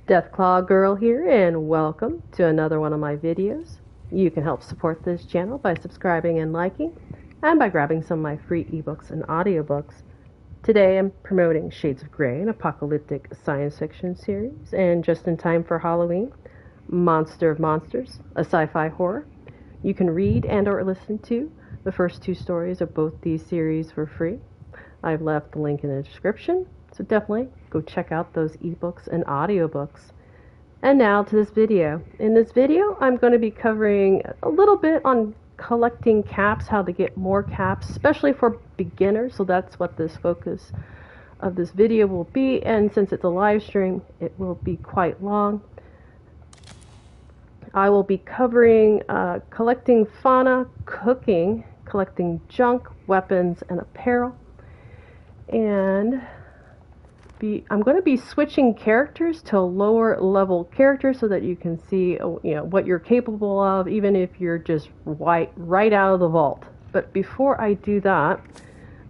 Deathclaw Girl here, and welcome to another one of my videos. You can help support this channel by subscribing and liking, and by grabbing some of my free ebooks and audiobooks. Today I'm promoting Shades of Grey, an apocalyptic science fiction series, and just in time for Halloween, Monster of Monsters, a sci-fi horror. You can read and or listen to the first two stories of both these series for free. I've left the link in the description, so definitely go check out those ebooks and audiobooks. And now to this video. In this video, I'm going to be covering a little bit on collecting caps, how to get more caps, especially for beginners. So that's what this focus of this video will be. And since it's a live stream, it will be quite long. I will be covering collecting fauna, cooking, collecting junk, weapons, and apparel. And I'm going to be switching characters to lower level characters so that you can see, what you're capable of, even if you're just right out of the vault. But before I do that,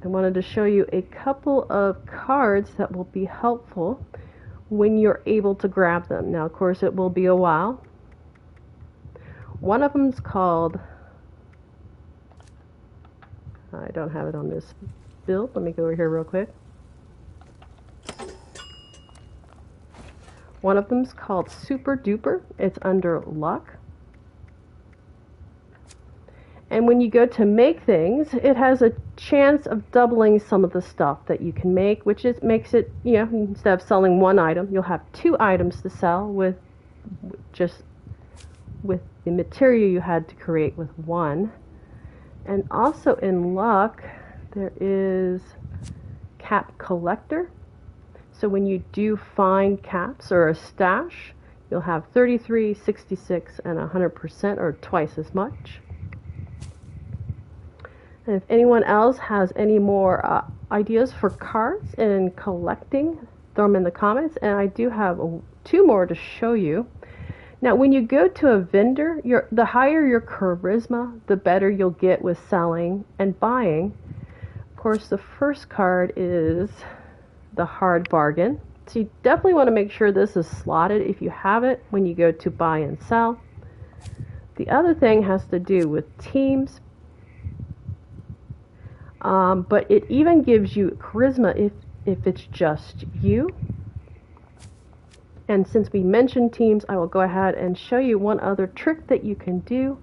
I wanted to show you a couple of cards that will be helpful when you're able to grab them. Now, of course, it will be a while. One of them's called, I don't have it on this build. Let me go over here real quick. One of them's called Super Duper. It's under luck. And when you go to make things, it has a chance of doubling some of the stuff that you can make, which makes it, instead of selling one item, you'll have two items to sell with the material you had to create with one. And also in luck, there is Cap Collector. So when you do find caps or a stash, you'll have 33, 66, and 100%, or twice as much. And if anyone else has any more ideas for cards and collecting, throw them in the comments. And I do have two more to show you. Now, when you go to a vendor, the higher your charisma, the better you'll get with selling and buying. Of course, the first card is the hard bargain. So you definitely want to make sure this is slotted if you have it when you go to buy and sell. The other thing has to do with teams. But it even gives you charisma if it's just you. And since we mentioned teams, I will go ahead and show you one other trick that you can do.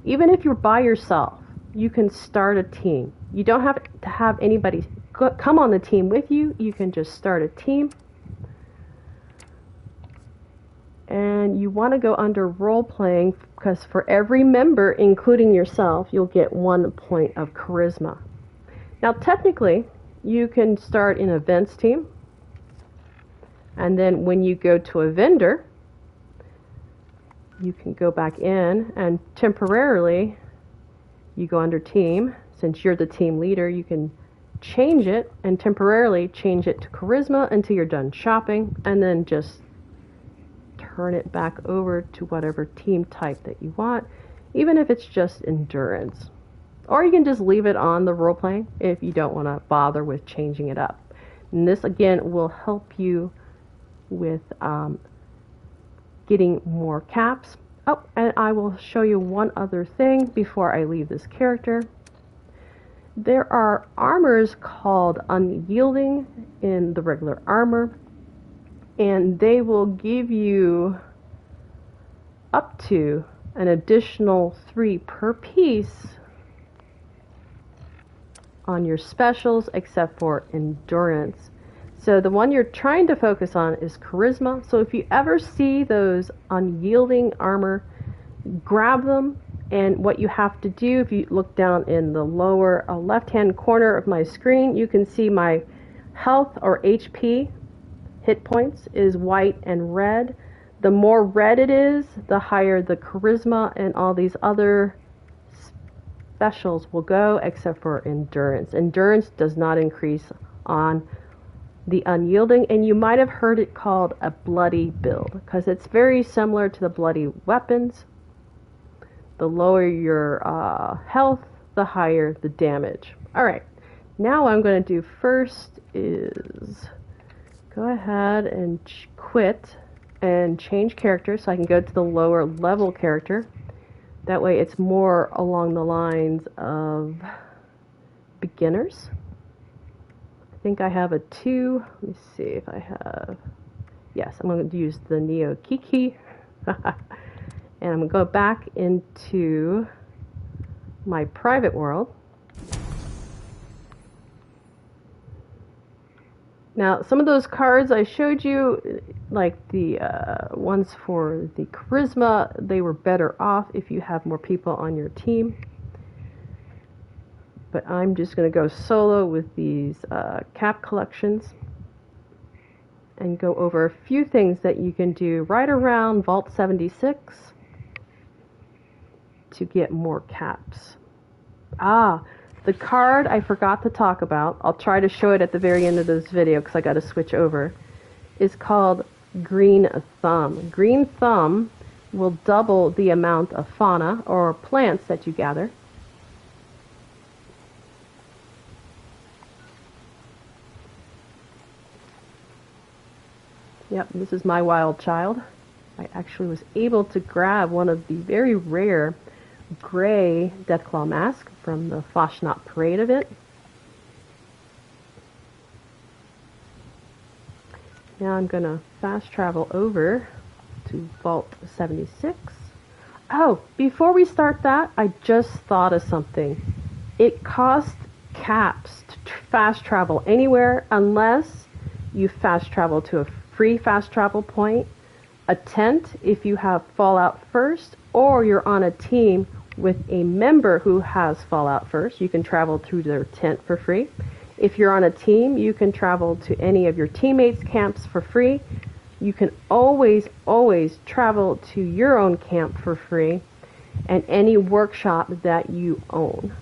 Even if you're by yourself, you can start a team. You don't have to have anybody come on the team with you. You can just start a team. And you want to go under role playing, because for every member, including yourself, you'll get 1 point of charisma. Now, technically, you can start an events team. And then when you go to a vendor, you can go back in and temporarily you go under team. Since you're the team leader, you can change it and temporarily change it to charisma until you're done shopping, and then just turn it back over to whatever team type that you want, even if it's just endurance. Or you can just leave it on the role playing if you don't want to bother with changing it up. And this again will help you with getting more caps. Oh, and I will show you one other thing before I leave this character. There are armors called unyielding in the regular armor, and they will give you up to an additional 3 per piece on your specials, except for endurance. So the one you're trying to focus on is charisma. So if you ever see those unyielding armor, grab them. And what you have to do, if you look down in the lower left-hand corner of my screen, you can see my health or HP, hit points, is white and red. The more red it is, the higher the charisma and all these other specials will go, except for endurance. Endurance does not increase on the unyielding, and you might have heard it called a bloody build, because it's very similar to the bloody weapons. The lower your health, the higher the damage. Alright, now what I'm going to do first is go ahead and quit and change character so I can go to the lower level character. That way it's more along the lines of beginners. I think I have a 2. Let me see if I have. Yes, I'm going to use the Neo Kiki. And I'm going to go back into my private world. Now, some of those cards I showed you, like the ones for the charisma, they were better off if you have more people on your team. But I'm just going to go solo with these cap collections and go over a few things that you can do right around Vault 76 to get more caps. The card I forgot to talk about, I'll try to show it at the very end of this video because I got to switch over, is called Green Thumb. Green Thumb will double the amount of fauna or plants that you gather. Yep, this is my wild child. I actually was able to grab one of the very rare gray Deathclaw mask from the Foshnot Parade event. Now I'm going to fast travel over to Vault 76. Oh, before we start that, I just thought of something. It costs caps to fast travel anywhere unless you fast travel to a free fast travel point, a tent if you have Fallout First, or you're on a team with a member who has Fallout First. You can travel through their tent for free. If you're on a team, you can travel to any of your teammates' camps for free. You can always travel to your own camp for free and any workshop that you own.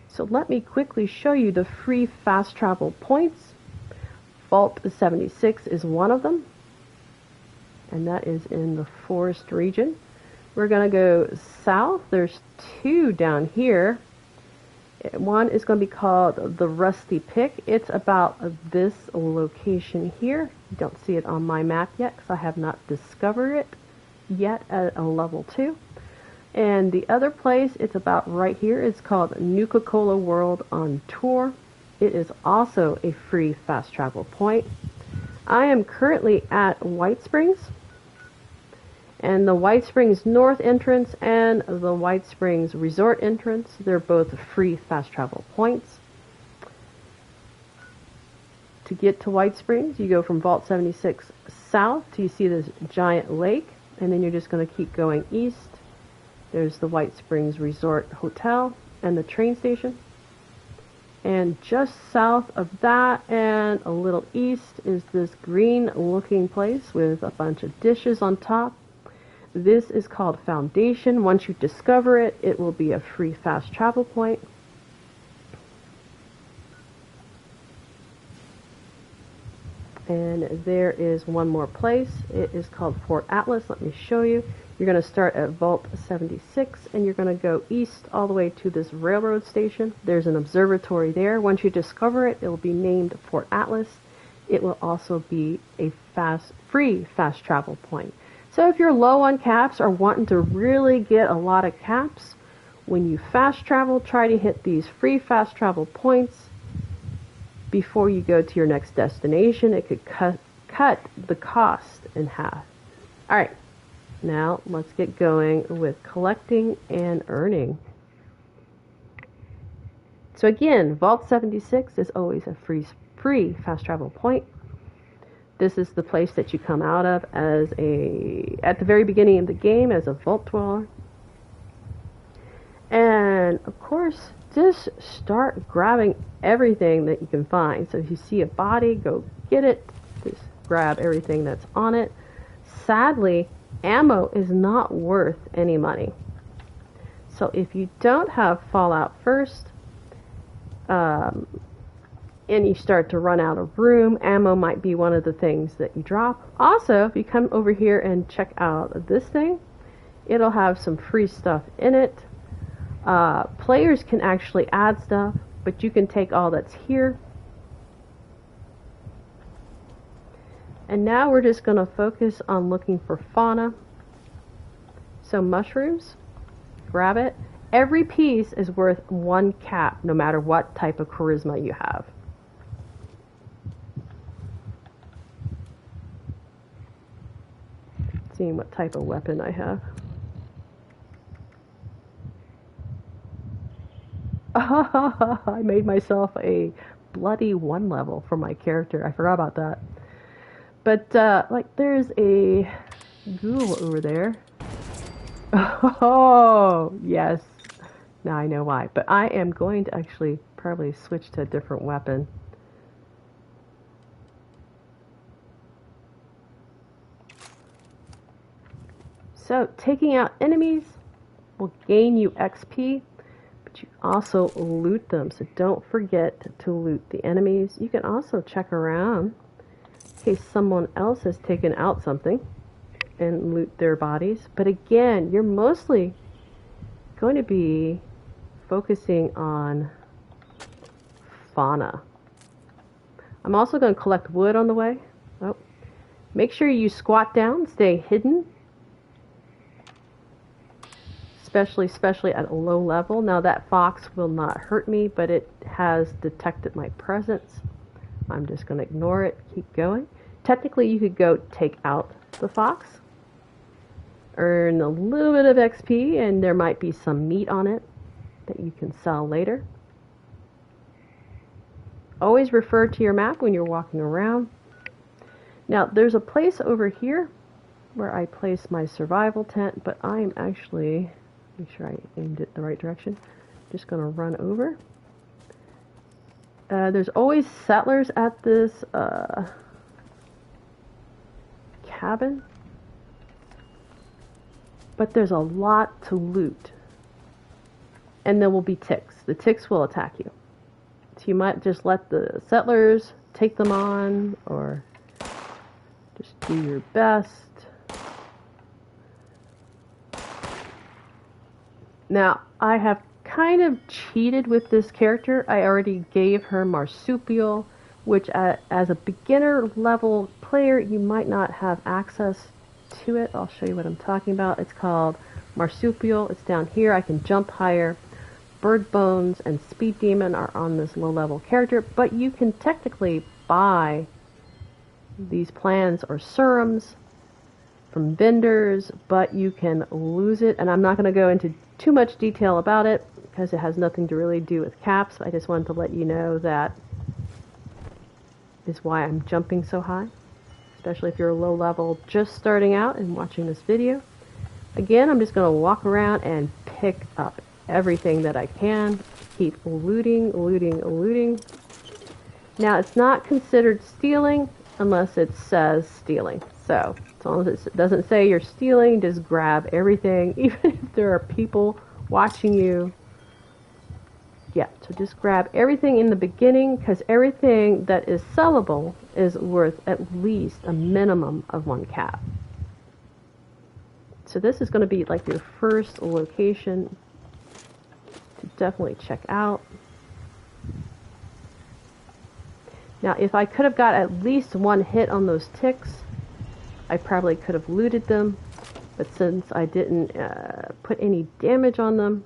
So let me quickly show you the free fast travel points. Vault 76 is one of them, and that is in the forest region. We're going to go south. There's 2 down here. One is going to be called the Rusty Pick. It's about this location here. You don't see it on my map yet because I have not discovered it yet at a level 2. And the other place, it's about right here. It's called Nuka-Cola World on Tour. It is also a free fast travel point. I am currently at White Springs. And the White Springs North entrance and the White Springs Resort entrance, they're both free fast travel points. To get to White Springs, you go from Vault 76 south till you see this giant lake, and then you're just going to keep going east. There's the White Springs Resort Hotel and the train station. And just south of that and a little east is this green looking place with a bunch of dishes on top. This is called Foundation. Once you discover it, it will be a free fast travel point. And there is one more place. It is called Fort Atlas. Let me show you. You're going to start at Vault 76 and you're going to go east all the way to this railroad station. There's an observatory there. Once you discover it, it will be named Fort Atlas. It will also be a free fast travel point. So if you're low on caps or wanting to really get a lot of caps, when you fast travel, try to hit these free fast travel points before you go to your next destination. It could cut the cost in half. All right, now let's get going with collecting and earning. So again, Vault 76 is always a free fast travel point. This is the place that you come out of at the very beginning of the game as a Vault Dweller. And of course, just start grabbing everything that you can find. So if you see a body, go get it. Just grab everything that's on it. Sadly, ammo is not worth any money. So if you don't have Fallout First, and you start to run out of room, ammo might be one of the things that you drop. Also, if you come over here and check out this thing, it'll have some free stuff in it. Players can actually add stuff, but you can take all that's here. And now we're just going to focus on looking for fauna. So mushrooms, grab it. Every piece is worth 1 cap, no matter what type of charisma you have. Seeing what type of weapon I have. I made myself a bloody 1 level for my character. I forgot about that. But, like, there's a ghoul over there. Oh, yes. Now I know why. But I am going to actually probably switch to a different weapon. So, taking out enemies will gain you XP, but you also loot them. So don't forget to loot the enemies. You can also check around in case someone else has taken out something and loot their bodies. But again, you're mostly going to be focusing on fauna. I'm also going to collect wood on the way. Oh. Make sure you squat down, stay hidden. Especially at a low level. Now that fox will not hurt me, but it has detected my presence. I'm just going to ignore it, keep going. Technically, you could go take out the fox, earn a little bit of XP, and there might be some meat on it that you can sell later. Always refer to your map when you're walking around. Now, there's a place over here where I place my survival tent, but I'm actually... make sure I aimed it the right direction. Just going to run over. There's always settlers at this cabin. But there's a lot to loot. And there will be ticks. The ticks will attack you. So you might just let the settlers take them on, or just do your best. Now, I have kind of cheated with this character. I already gave her marsupial, which as a beginner level player, you might not have access to it. I'll show you what I'm talking about. It's called marsupial. It's down here. I can jump higher. Bird Bones and Speed Demon are on this low level character, but you can technically buy these plans or serums from vendors, but you can lose it, and I'm not going to go into too much detail about it because it has nothing to really do with caps. I just wanted to let you know that is why I'm jumping so high, especially if you're low level just starting out and watching this video. Again, I'm just going to walk around and pick up everything that I can. Keep looting, looting, looting. Now, it's not considered stealing unless it says stealing. So, as long as it doesn't say you're stealing, just grab everything, even if there are people watching you. Yeah, so just grab everything in the beginning, because everything that is sellable is worth at least a minimum of 1 cap. So this is going to be like your first location to definitely check out. Now, if I could have got at least 1 hit on those ticks, I probably could have looted them, but since I didn't put any damage on them.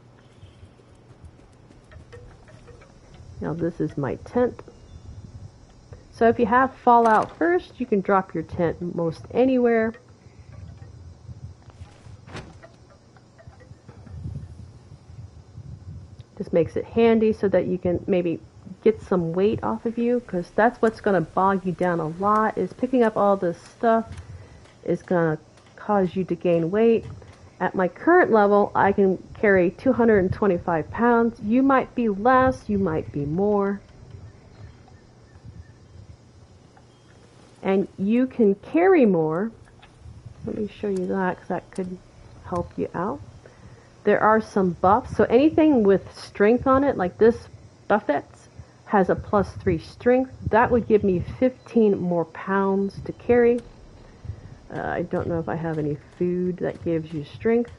Now this is my tent. So if you have Fallout first, you can drop your tent most anywhere. This makes it handy so that you can maybe get some weight off of you, because that's what's going to bog you down a lot, is picking up all this stuff is going to cause you to gain weight. At my current level, I can carry 225 pounds. You might be less, you might be more. And you can carry more. Let me show you that, because that could help you out. There are some buffs. So anything with strength on it, like this buffet, has a +3 strength. That would give me 15 more pounds to carry. I don't know if I have any food that gives you strength.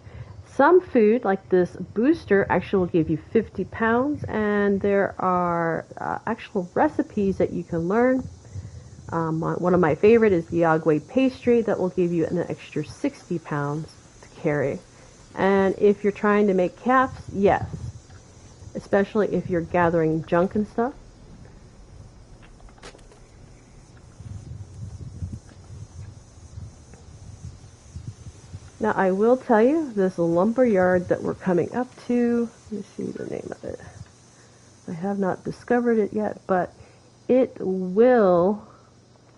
Some food, like this booster, actually will give you 50 pounds, and there are actual recipes that you can learn One of my favorite is the Agwe pastry that will give you an extra 60 pounds to carry. And if you're trying to make caps, yes, especially if you're gathering junk and stuff. Now I will tell you, this lumber yard that we're coming up to, let me see the name of it. I have not discovered it yet, but it will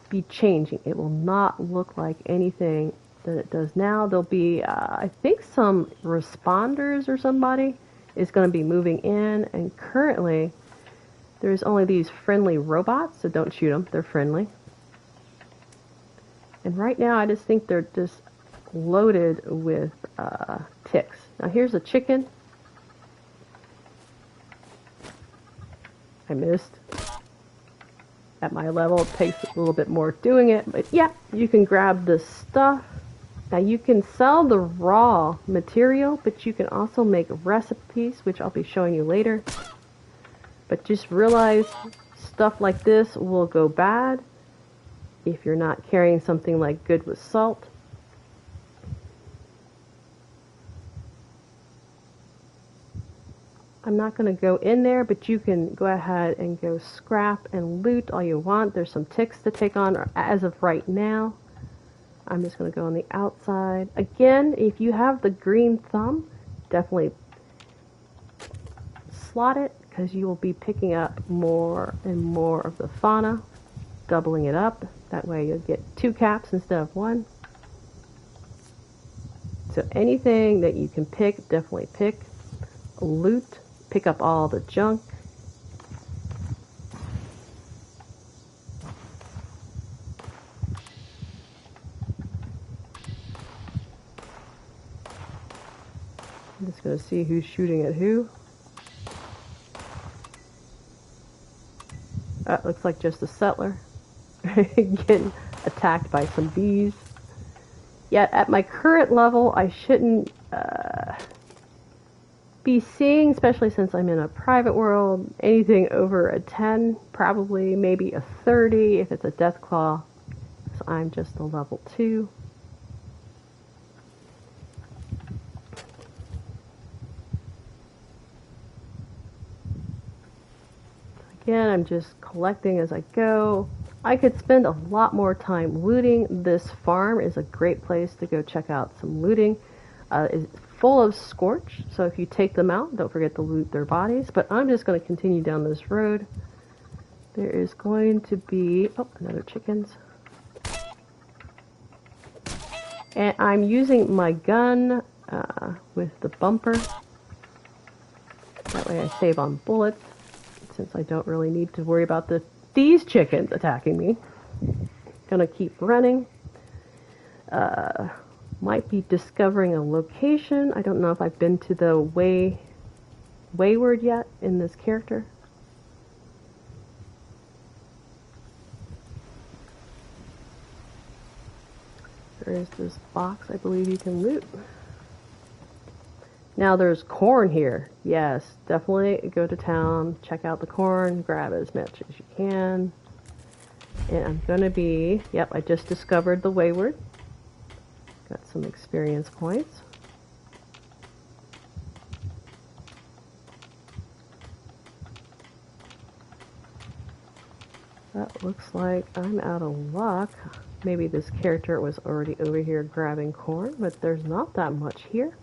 be changing. It will not look like anything that it does now. There'll be, I think, some responders or somebody is going to be moving in, and currently there's only these friendly robots, so don't shoot them. They're friendly. And right now I just think they're just loaded with ticks. Now here's a chicken. I missed. At my level, it takes a little bit more doing it, but yeah, you can grab this stuff. Now you can sell the raw material, but you can also make recipes, which I'll be showing you later. But just realize stuff like this will go bad if you're not carrying something like good with salt. I'm not going to go in there, but you can go ahead and go scrap and loot all you want. There's some ticks to take on as of right now. I'm just going to go on the outside. Again, if you have the green thumb, definitely slot it, because you will be picking up more and more of the fauna, doubling it up. That way you'll get 2 caps instead of 1. So anything that you can pick, definitely pick. Loot. Pick up all the junk. I'm just going to see who's shooting at who. That looks like just a settler getting attacked by some bees. Yet at my current level, I shouldn't be seeing, especially since I'm in a private world, anything over a 10, probably maybe a 30 if it's a Deathclaw. So I'm just a level 2. Again, I'm just collecting as I go. I could spend a lot more time looting. This farm is a great place to go check out some looting. It's full of scorched, so if you take them out, don't forget to loot their bodies. But I'm just going to continue down this road. There is going to be, oh, another chickens. And I'm using my gun with the bumper. That way I save on bullets, since I don't really need to worry about these chickens attacking me. Gonna keep running. Might be discovering a location. I don't know if I've been to the Wayward yet in this character. There is this box I believe you can loot. Now there's corn here. Yes, definitely go to town, check out the corn, grab as much as you can. And I'm gonna be, yep, I just discovered the Wayward. Got some experience points. That looks like I'm out of luck. Maybe this character was already over here grabbing corn, but there's not that much here.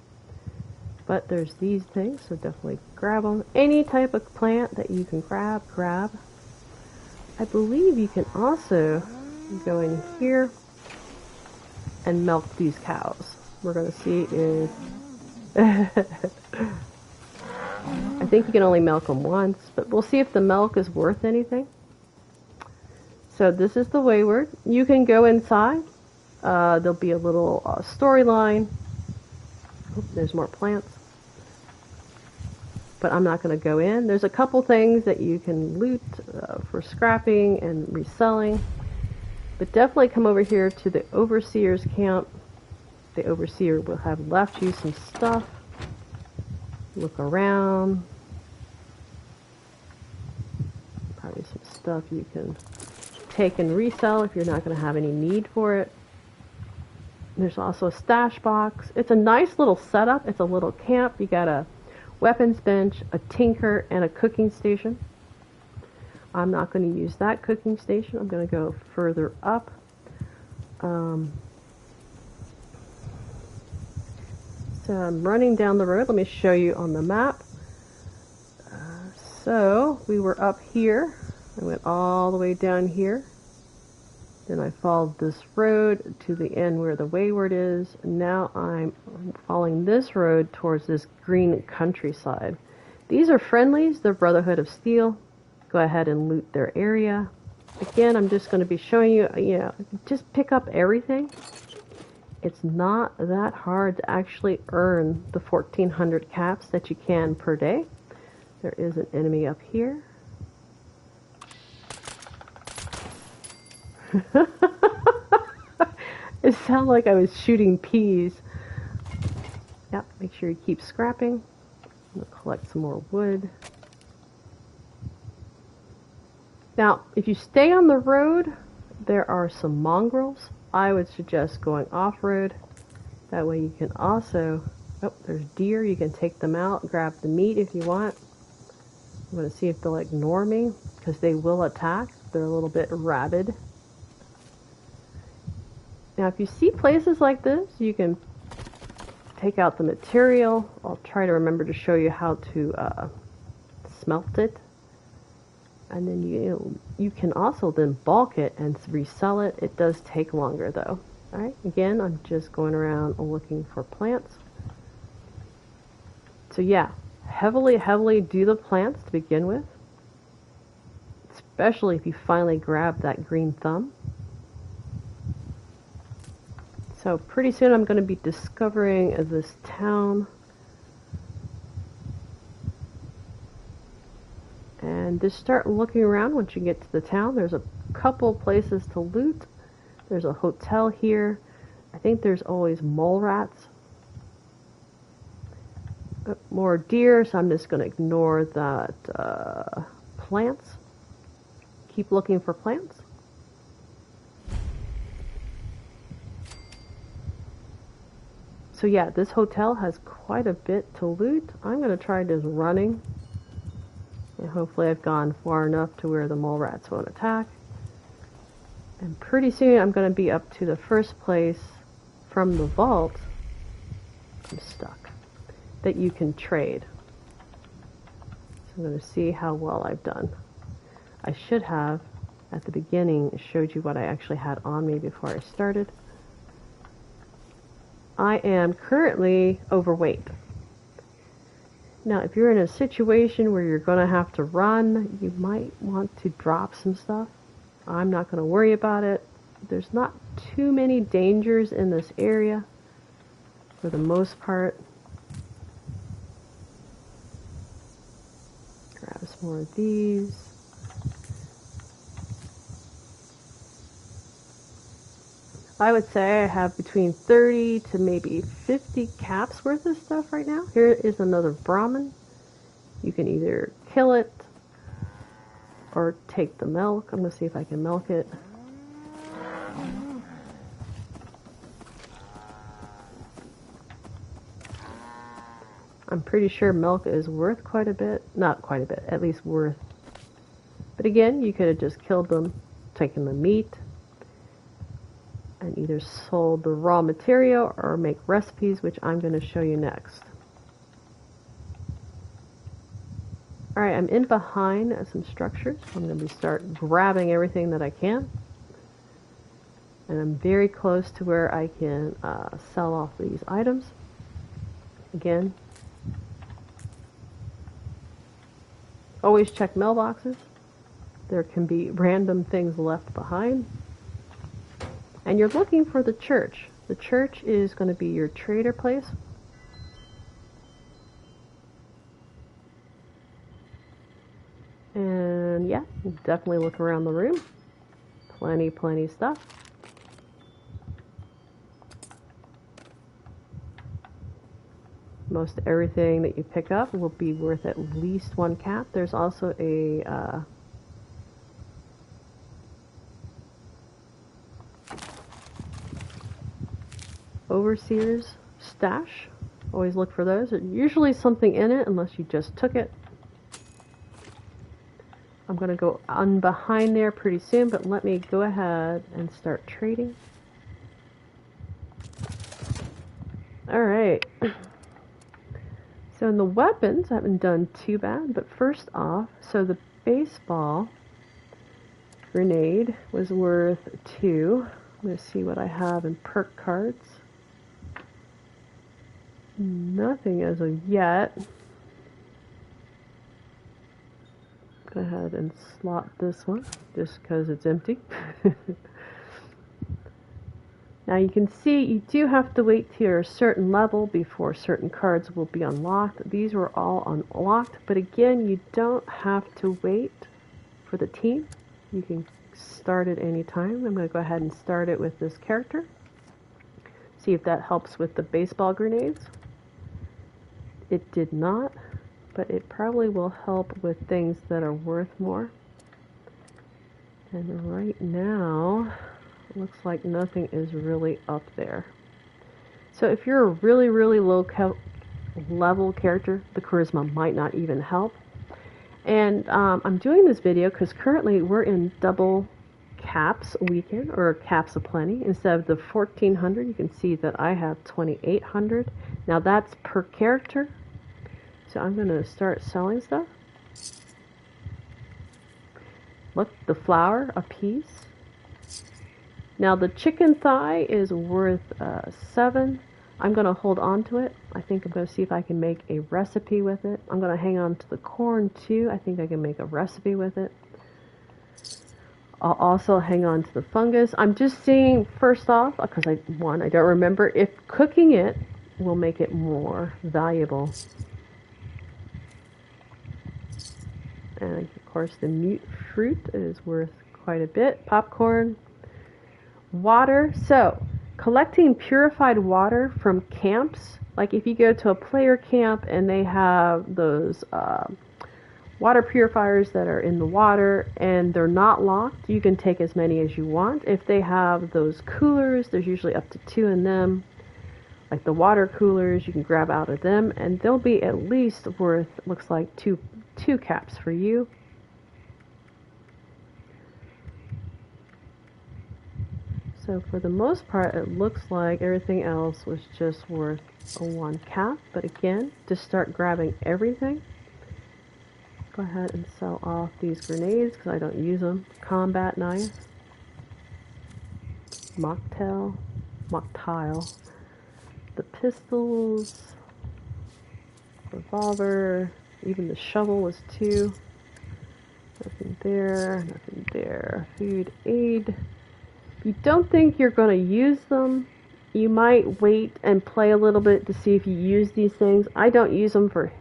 But there's these things, so definitely grab them. Any type of plant that you can grab. I believe you can also go in here and milk these cows. We're going to see if... I think you can only milk them once, but we'll see if the milk is worth anything. So this is the Wayward. You can go inside. There'll be a little storyline. Oh, there's more plants. But I'm not going to go in. There's a couple things that you can loot for scrapping and reselling. But definitely come over here to the Overseer's camp. The Overseer will have left you some stuff. Look around. Probably some stuff you can take and resell if you're not going to have any need for it. There's also a stash box. It's a nice little setup. It's a little camp. You got a weapons bench, a tinker, and a cooking station. I'm not going to use that cooking station. I'm going to go further up. So I'm running down the road. Let me show you on the map. So we were up here. I went all the way down here. Then I followed this road to the end where the wayward is. Now I'm following this road towards this green countryside. These are friendlies, the Brotherhood of Steel. Go ahead and loot their area. Again, I'm just going to be showing you, just pick up everything. It's not that hard to actually earn the 1,400 caps that you can per day. There is an enemy up here. It sounded like I was shooting peas. Yep, make sure you keep scrapping. I'm going to collect some more wood. Now, if you stay on the road, there are some mongrels. I would suggest going off-road. That way you can also... Oh, there's deer. You can take them out, grab the meat if you want. I'm going to see if they'll ignore me, because they will attack. They're a little bit rabid. Now, if you see places like this, you can take out the material. I'll try to remember to show you how to smelt it. And then you can also then bulk it and resell it. It does take longer, though. All right, again, I'm just going around looking for plants. So yeah, heavily do the plants to begin with. Especially if you finally grab that green thumb. So pretty soon I'm going to be discovering this town. And just start looking around once you get to the town. There's a couple places to loot. There's a hotel here. I think there's always mole rats. More deer, so I'm just going to ignore that plants. Keep looking for plants. So yeah, this hotel has quite a bit to loot. I'm going to try just running. And hopefully I've gone far enough to where the mole rats won't attack. And pretty soon I'm going to be up to the first place from the vault. I'm stuck. That you can trade. So I'm going to see how well I've done. I should have, at the beginning, showed you what I actually had on me before I started. I am currently overweight. Now, if you're in a situation where you're going to have to run, you might want to drop some stuff. I'm not going to worry about it. There's not too many dangers in this area for the most part. Grab some more of these. I would say I have between 30 to maybe 50 caps worth of stuff right now. Here is another Brahmin. You can either kill it or take the milk. I'm going to see if I can milk it. I'm pretty sure milk is worth quite a bit. Not quite a bit, at least worth. But again, you could have just killed them, taken the meat, and either sold the raw material or make recipes, which I'm going to show you next. Alright, I'm in behind some structures. I'm going to start grabbing everything that I can. And I'm very close to where I can sell off these items. Again, always check mailboxes. There can be random things left behind. And you're looking for the church. The church is going to be your trader place. And yeah, definitely look around the room. Plenty of stuff. Most everything that you pick up will be worth at least 1 cap. There's also a overseer's stash. Always look for those. There's usually something in it unless you just took it. I'm going to go on behind there pretty soon, but let me go ahead and start trading. Alright. So in the weapons, I haven't done too bad, but first off, so the baseball grenade was worth 2. I'm going to see what I have in perk cards. Nothing as of yet. Go ahead and slot this one just because it's empty. Now you can see you do have to wait to a certain level before certain cards will be unlocked. These were all unlocked, but again, you don't have to wait for the team. You can start at any time. I'm going to go ahead and start it with this character. See if that helps with the baseball grenades. It did not, but it probably will help with things that are worth more. And right now, looks like nothing is really up there. So if you're a really, really low level character, the charisma might not even help. And I'm doing this video because currently we're in double caps weekend, or caps aplenty. Instead of the 1400, you can see that I have 2800. Now that's per character. So I'm going to start selling stuff. Look, the flour, a piece. Now the chicken thigh is worth 7. I'm going to hold on to it. I think I'm going to see if I can make a recipe with it. I'm going to hang on to the corn too. I think I can make a recipe with it. I'll also hang on to the fungus. I'm just seeing first off, because I don't remember if cooking it will make it more valuable. And of course the mute fruit is worth quite a bit. Popcorn. Water. So collecting purified water from camps, like if you go to a player camp and they have those water purifiers that are in the water and they're not locked, you can take as many as you want. If they have those coolers, there's usually up to 2 in them, like the water coolers, you can grab out of them and they'll be at least worth, looks like two caps for you. So for the most part, it looks like everything else was just worth a 1 cap. But again, just start grabbing everything. Go ahead and sell off these grenades because I don't use them. Combat knife. Mocktail. The pistols. Revolver. Even the shovel was 2. Nothing there. Nothing there. Food aid. If you don't think you're going to use them, you might wait and play a little bit to see if you use these things. I don't use them for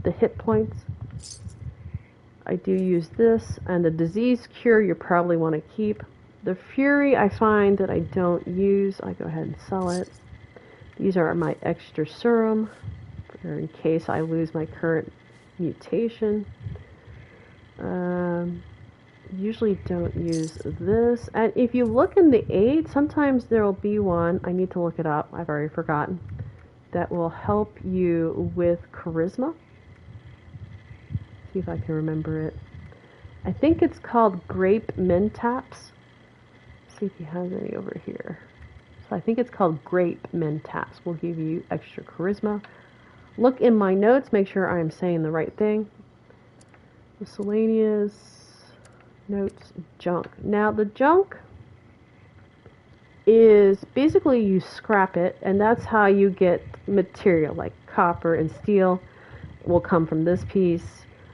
the hit points. I do use this, and the disease cure you probably want to keep. The fury I find that I don't use. I go ahead and sell it. These are my extra serum, or in case I lose my current mutation. Usually don't use this. And if you look in the aid, sometimes there will be one, I need to look it up, I've already forgotten, that will help you with charisma. See if I can remember it. I think it's called grape mentats. See if he has any over here. So I think it's called grape mentats. Will give you extra charisma. Look in my notes, make sure I'm saying the right thing. Miscellaneous notes, junk. Now the junk is basically you scrap it, and that's how you get material like copper and steel. Will come from this piece.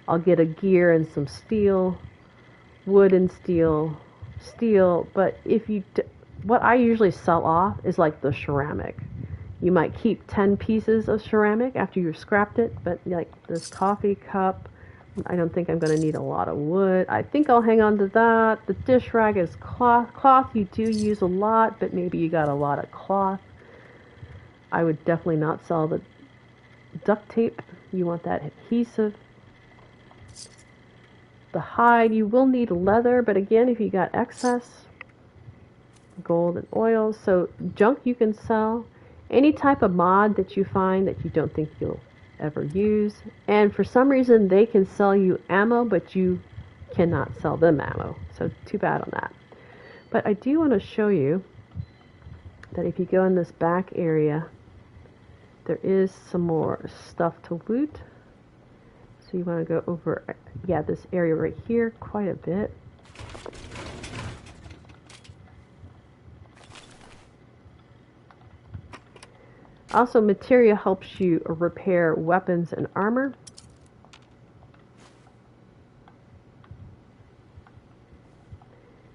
I'll get a gear and some steel, wood and steel, but if you what I usually sell off is like the ceramic. You might keep 10 pieces of ceramic after you've scrapped it, but like this coffee cup, I don't think I'm going to need a lot of wood. I think I'll hang on to that. The dish rag is cloth. Cloth you do use a lot, but maybe you got a lot of cloth. I would definitely not sell the duct tape. You want that adhesive. The hide, you will need leather, but again, if you got excess, gold and oils. So junk you can sell. Any type of mod that you find that you don't think you'll ever use. And for some reason they can sell you ammo, but you cannot sell them ammo. So too bad on that. But I do want to show you that if you go in this back area, there is some more stuff to loot. So you want to go over, yeah, this area right here quite a bit. Also, materia helps you repair weapons and armor.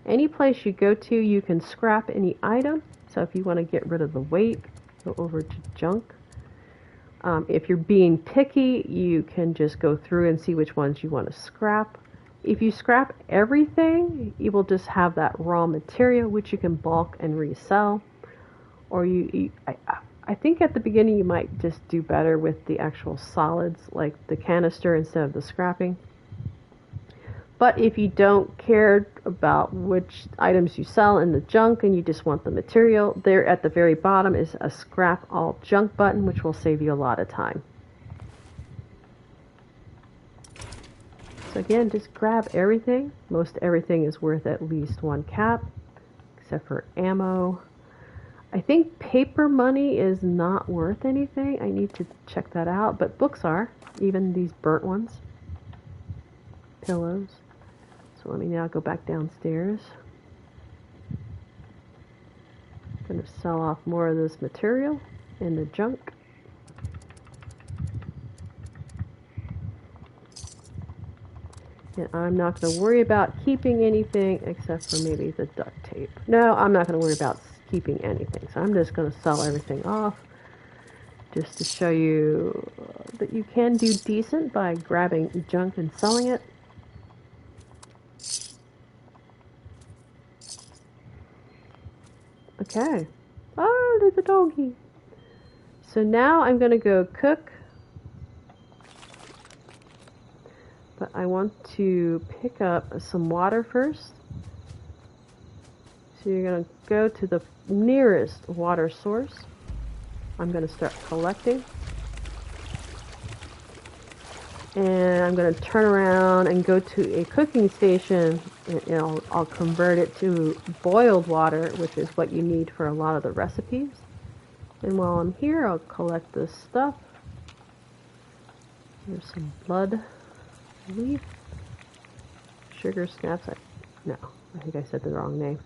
Any place you go to, you can scrap any item. So if you want to get rid of the weight, go over to junk. If you're being picky, you can just go through and see which ones you want to scrap. If you scrap everything, you will just have that raw material, which you can bulk and resell. Or I think at the beginning you might just do better with the actual solids, like the canister instead of the scrapping. But if you don't care about which items you sell in the junk and you just want the material, there at the very bottom is a scrap all junk button, which will save you a lot of time. So again, just grab everything. Most everything is worth at least 1 cap, except for ammo. I think paper money is not worth anything. I need to check that out, but books are, even these burnt ones. Pillows. So let me now go back downstairs. I'm going to sell off more of this material in the junk. And I'm not going to worry about keeping anything except for maybe the duct tape. No, I'm not going to worry about keeping anything. So I'm just going to sell everything off just to show you that you can do decent by grabbing junk and selling it. Okay. Oh, there's a doggy. So now I'm going to go cook. But I want to pick up some water first. So you're going to go to the nearest water source. I'm going to start collecting. And I'm going to turn around and go to a cooking station. And I'll convert it to boiled water, which is what you need for a lot of the recipes. And while I'm here, I'll collect this stuff. There's some blood. Leaf. Sugar snaps. No, I think I said the wrong name.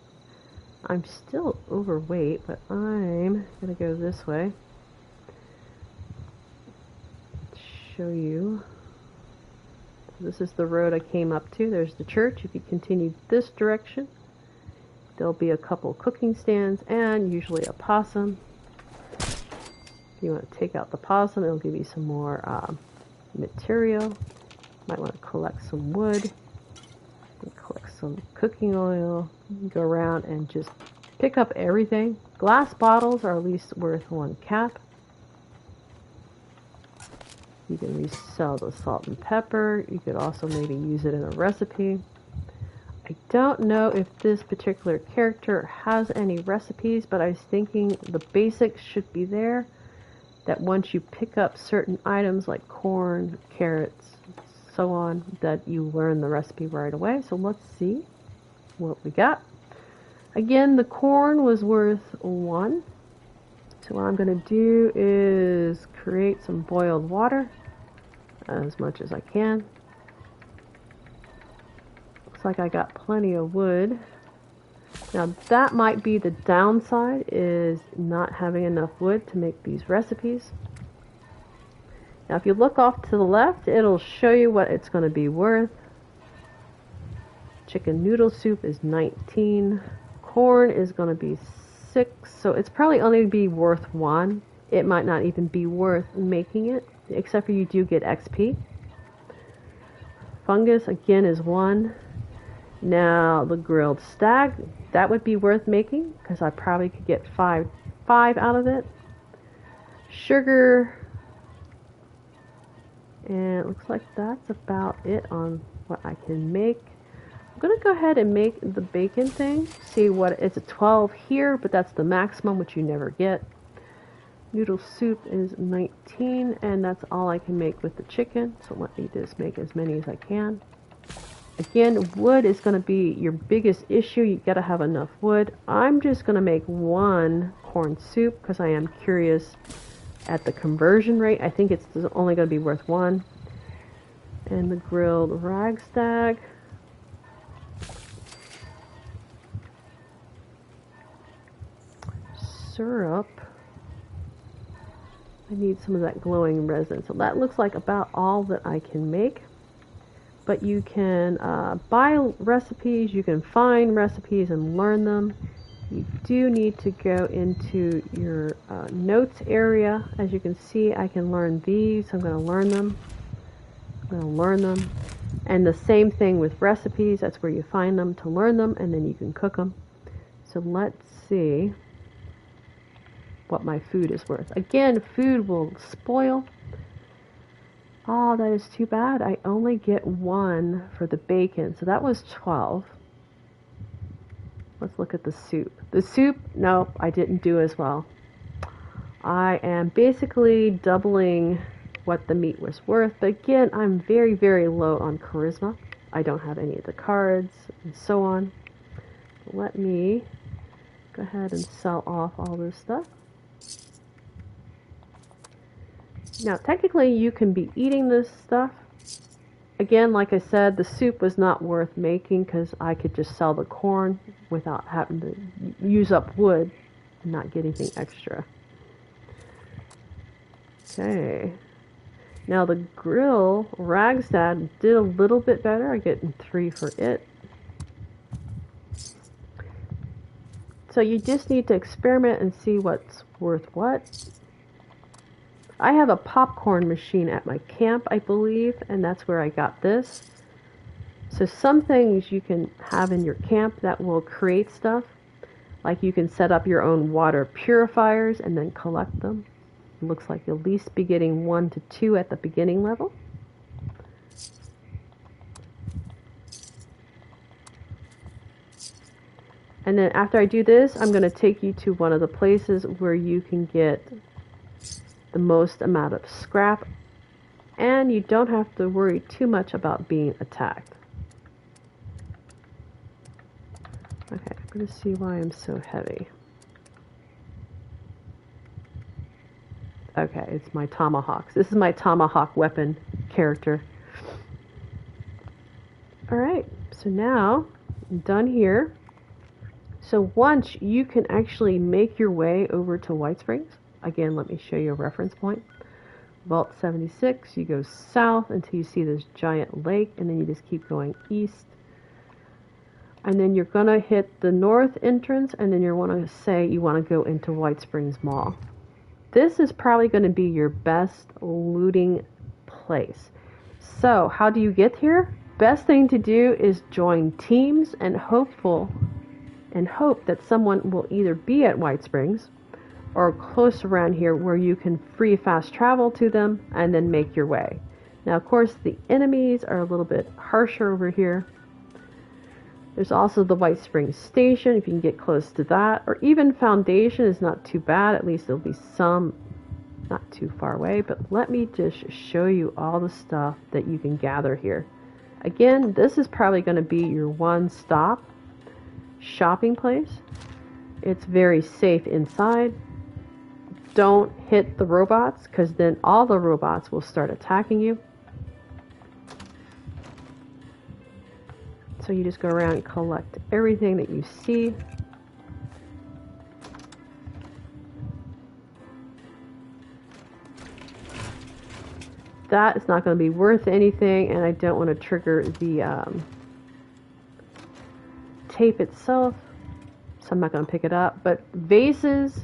I'm still overweight, but I'm gonna go this way. Show you. This is the road I came up to. There's the church. If you continue this direction, there'll be a couple cooking stands and usually a possum. If you want to take out the possum, it'll give you some more material. Might want to collect some wood, and collect some cooking oil, go around and just pick up everything. Glass bottles are at least worth 1 cap. You can resell the salt and pepper. You could also maybe use it in a recipe. I don't know if this particular character has any recipes, but I was thinking the basics should be there. That once you pick up certain items like corn, carrots, so on, that you learn the recipe right away. So let's see what we got. Again, the corn was worth 1. So what I'm going to do is create some boiled water as much as I can. Looks like I got plenty of wood. Now that might be the downside, is not having enough wood to make these recipes. Now if you look off to the left, it'll show you what it's going to be worth. Chicken noodle soup is 19. Corn is going to be 6. So it's probably only going to be worth 1. It might not even be worth making it, except for you do get XP. Fungus again is 1. Now the grilled stag, that would be worth making because I probably could get 5 out of it. Sugar. And it looks like that's about it on what I can make. I'm going to go ahead and make the bacon thing. See what it's a 12 here, but that's the maximum, which you never get. Noodle soup is 19, and that's all I can make with the chicken. So let me just make as many as I can. Again, wood is going to be your biggest issue. You got to have enough wood. I'm just going to make one corn soup because I am curious at the conversion rate. I think it's only going to be worth one. And the grilled ragstag. Syrup. I need some of that glowing resin. So that looks like about all that I can make. But you can buy recipes, you can find recipes and learn them. You do need to go into your notes area. As you can see, I can learn these. I'm going to learn them. And the same thing with recipes. That's where you find them to learn them, and then you can cook them. So let's see what my food is worth. Again, food will spoil. Oh, that is too bad. I only get one for the bacon. So that was 12. Let's look at the soup. The soup, no, I didn't do as well. I am basically doubling what the meat was worth. But again, I'm very, very low on charisma. I don't have any of the cards and so on. Let me go ahead and sell off all this stuff. Now, technically, you can be eating this stuff. Again, like I said, the soup was not worth making because I could just sell the corn without having to use up wood and not get anything extra. Okay. Now, the grill ragstad did a little bit better. I get 3 for it. So you just need to experiment and see what's worth what. I have a popcorn machine at my camp, I believe, and that's where I got this. So some things you can have in your camp that will create stuff. Like you can set up your own water purifiers and then collect them. It looks like you'll at least be getting 1 to 2 at the beginning level. And then after I do this, I'm going to take you to one of the places where you can get the most amount of scrap, and you don't have to worry too much about being attacked. Okay, I'm going to see why I'm so heavy. Okay, it's my tomahawks. This is my tomahawk weapon character. Alright, so now I'm done here. So once you can actually make your way over to White Springs, again, let me show you a reference point. Vault 76, you go south until you see this giant lake, and then you just keep going east. And then you're going to hit the north entrance, and then you want to say you want to go into White Springs Mall. This is probably going to be your best looting place. So, how do you get here? Best thing to do is join teams and hope that someone will either be at White Springs or close around here where you can free fast travel to them and then make your way. Now, of course, the enemies are a little bit harsher over here. There's also the White Springs Station, if you can get close to that. Or even Foundation is not too bad. At least there'll be some not too far away. But let me just show you all the stuff that you can gather here. Again, this is probably going to be your one-stop shopping place. It's very safe inside. Don't hit the robots, because then all the robots will start attacking you. So you just go around and collect everything that you see. That is not going to be worth anything, and I don't want to trigger the tape itself, so I'm not going to pick it up. But vases,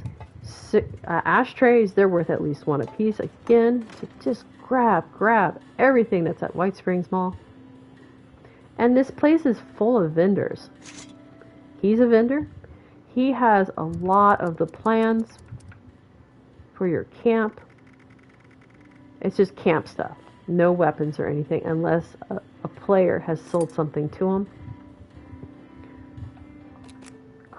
ashtrays, they're worth at least 1 apiece. Again, so just grab everything that's at White Springs Mall. And this place is full of vendors. He's a vendor. He has a lot of the plans for your camp. It's just camp stuff. No weapons or anything unless a player has sold something to him.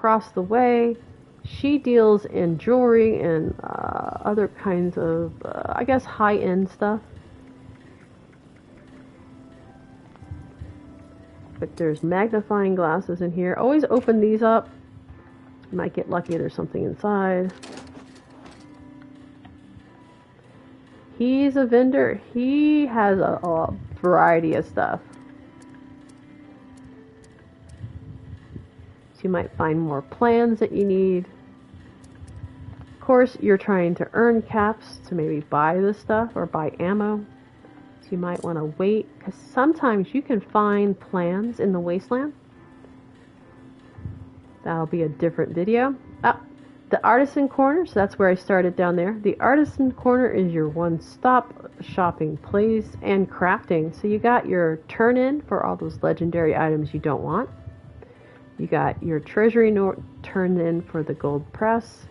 across the way, she deals in jewelry and other kinds of, I guess, high-end stuff. But there's magnifying glasses in here. Always open these up. You might get lucky there's something inside. He's a vendor. He has a variety of stuff. So you might find more plans that you need. Of course, you're trying to earn caps to maybe buy this stuff or buy ammo. So you might want to wait, because sometimes you can find plans in the wasteland. That'll be a different video. The artisan corner, so that's where I started down there. The artisan corner is your one-stop shopping place and crafting. So you got your turn-in for all those legendary items you don't want. You got your treasury turn-in for the gold press,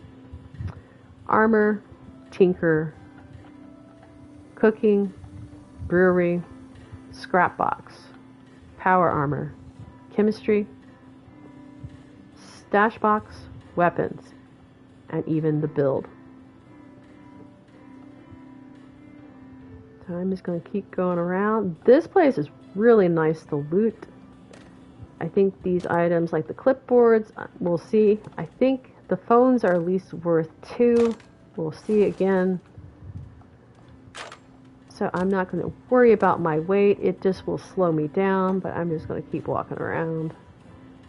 armor, tinker, cooking, brewery, scrap box, power armor, chemistry, stash box, weapons, and even the build. So I'm just going to keep going around. This place is really nice to loot. I think these items, like the clipboards, we'll see. I think the phones are at least worth 2. We'll see again. So I'm not going to worry about my weight. It just will slow me down, but I'm just going to keep walking around,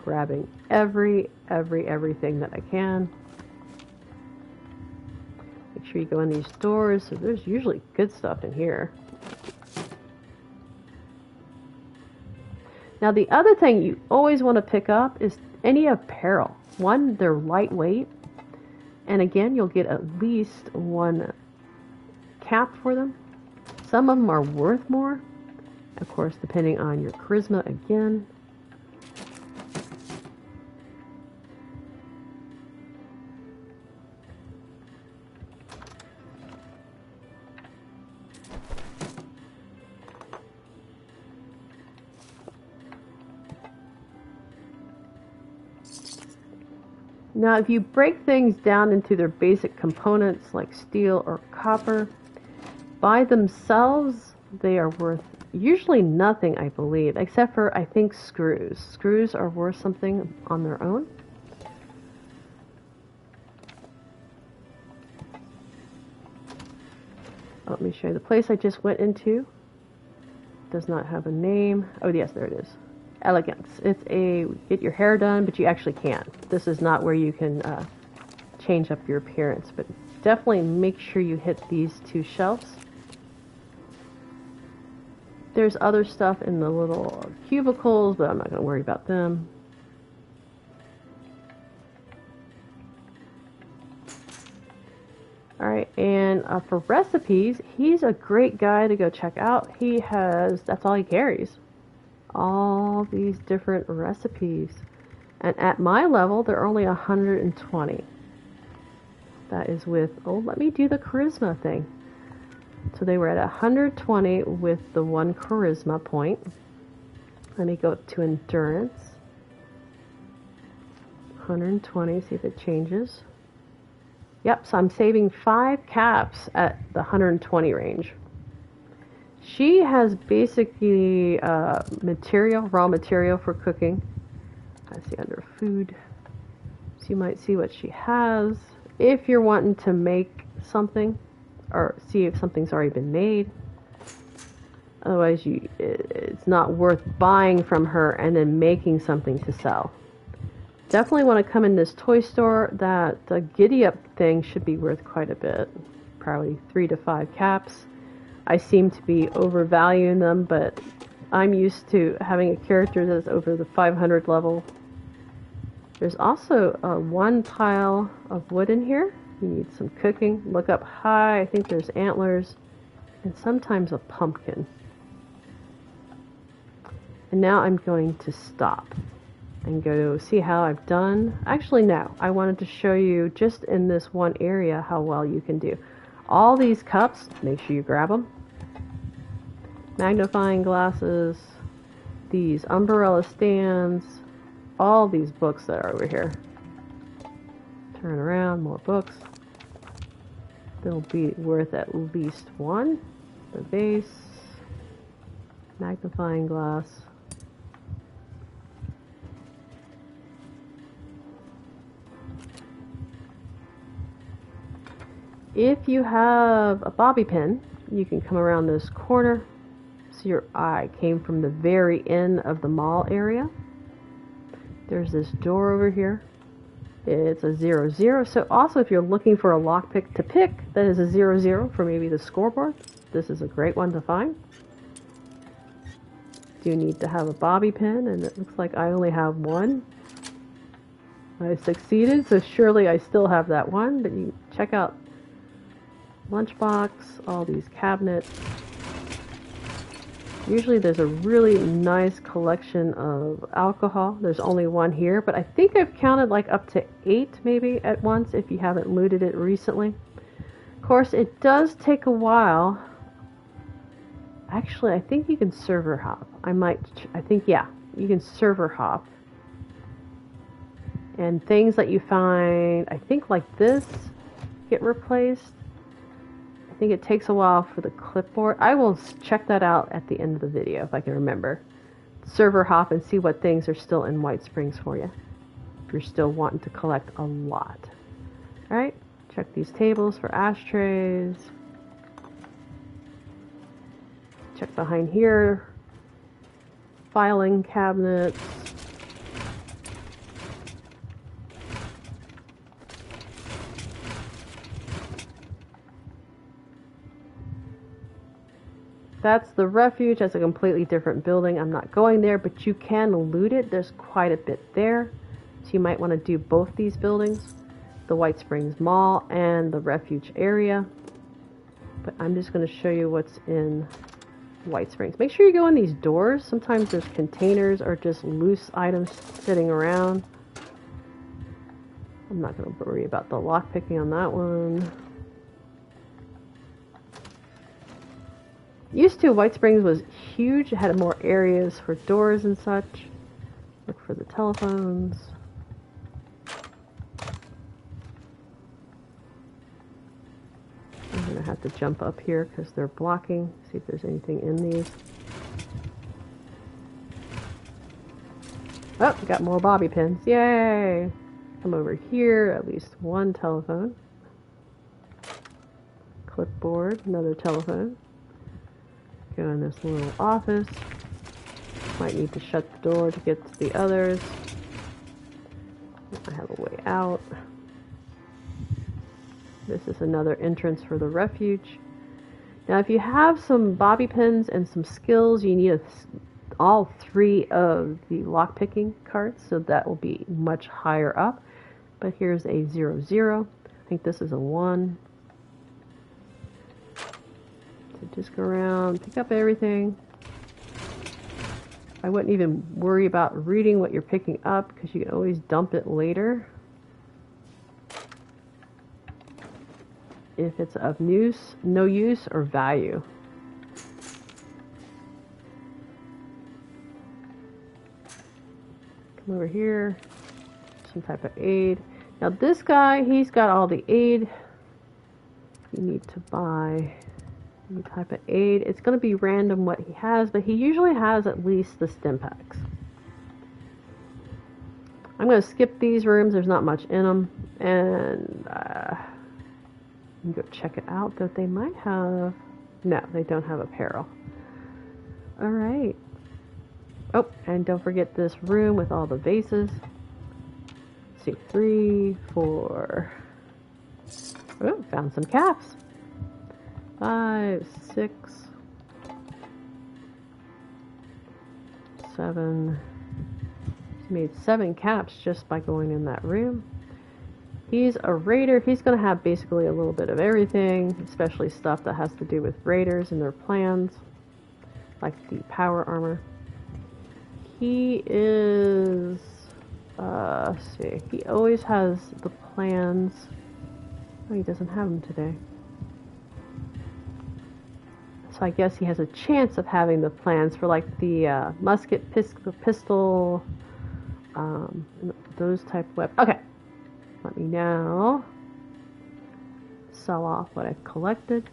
grabbing everything that I can. Make sure you go in these doors. So there's usually good stuff in here. Now the other thing you always want to pick up is any apparel. One, they're lightweight. And again, you'll get at least 1 cap for them. Some of them are worth more. Of course, depending on your charisma again. Now, if you break things down into their basic components like steel or copper, by themselves, they are worth usually nothing, I believe, except for, I think, screws. Screws are worth something on their own. Let me show you the place I just went into. Does not have a name. Oh, yes, there it is. Elegance. It's a get your hair done, but you actually can't. This is not where you can change up your appearance, but definitely make sure you hit these 2 shelves. There's other stuff in the little cubicles, but I'm not going to worry about them. Alright, and for recipes, he's a great guy to go check out. He has, that's all he carries. All these different recipes. And at my level, they're only 120. That is with, oh, let me do the charisma thing. So they were at 120 with the 1 charisma point. Let me go to endurance. 120, see if it changes. Yep, so I'm saving 5 caps at the 120 range. She has basically material, raw material for cooking. I see under food. So you might see what she has. If you're wanting to make something, or see if something's already been made. Otherwise, it's not worth buying from her and then making something to sell. Definitely want to come in this toy store. That giddy up thing should be worth quite a bit. Probably 3 to 5 caps. I seem to be overvaluing them, but I'm used to having a character that's over the 500 level. There's also 1 pile of wood in here. You need some cooking. Look up high. I think there's antlers and sometimes a pumpkin. And now I'm going to stop and go see how I've done. Actually, no. I wanted to show you just in this one area how well you can do. All these cups, make sure you grab them. Magnifying glasses, these umbrella stands, all these books that are over here. Turn around, more books. They'll be worth at least one. The base, magnifying glass. If you have a bobby pin, you can come around this corner. So your eye came from the very end of the mall area. There's this door over here. It's a 00. So also if you're looking for a lockpick to pick that is a 00 for maybe the scoreboard, this is a great one to find. Do need to have a bobby pin, and it looks like I only have one. I succeeded, so surely I still have that one, but you check out lunchbox, all these cabinets. Usually there's a really nice collection of alcohol. There's only one here, but I think I've counted like up to 8 maybe at once if you haven't looted it recently. Of course, it does take a while. Actually, I think you can server hop. Yeah, you can server hop. And things that you find, I think like this, get replaced. I think it takes a while for the clipboard. I will check that out at the end of the video if I can remember. Server hop and see what things are still in White Springs for you, if you're still wanting to collect a lot. Alright, check these tables for ashtrays. Check behind here. Filing cabinets. That's the refuge. That's a completely different building. I'm not going there, but you can loot it. There's quite a bit there. So you might want to do both these buildings, the White Springs Mall and the refuge area. But I'm just going to show you what's in White Springs. Make sure you go in these doors. Sometimes there's containers or just loose items sitting around. I'm not going to worry about the lock picking on that one. Used to, White Springs was huge. It had more areas for doors and such. Look for the telephones. I'm going to have to jump up here because they're blocking. See if there's anything in these. Oh, got more bobby pins. Yay! Come over here, at least one telephone. Clipboard, another telephone. Go in this little office. Might need to shut the door to get to the others. I have a way out. This is another entrance for the refuge. Now if you have some bobby pins and some skills, you need all 3 of the lockpicking cards, so that will be much higher up. But here's a 00. I think this is a 1. So just go around, pick up everything. I wouldn't even worry about reading what you're picking up because you can always dump it later if it's of use, no use, or value. Come over here, some type of aid. Now this guy, he's got all the aid you need to buy. Any type of aid. It's going to be random what he has, but he usually has at least the stim packs. I'm going to skip these rooms. There's not much in them, and you can go check it out. That they might have. No, they don't have apparel. All right. Oh, and don't forget this room with all the vases. Let's see, 3, 4. Oh, found some caps. 5, 6, 7. He made 7 caps just by going in that room. He's a raider. He's going to have basically a little bit of everything, especially stuff that has to do with raiders and their plans, like the power armor. He is, let's see, he always has the plans. Oh, he doesn't have them today. So I guess he has a chance of having the plans for like the musket, pistol, those type of weapons. Okay, Let me now sell off what I've collected.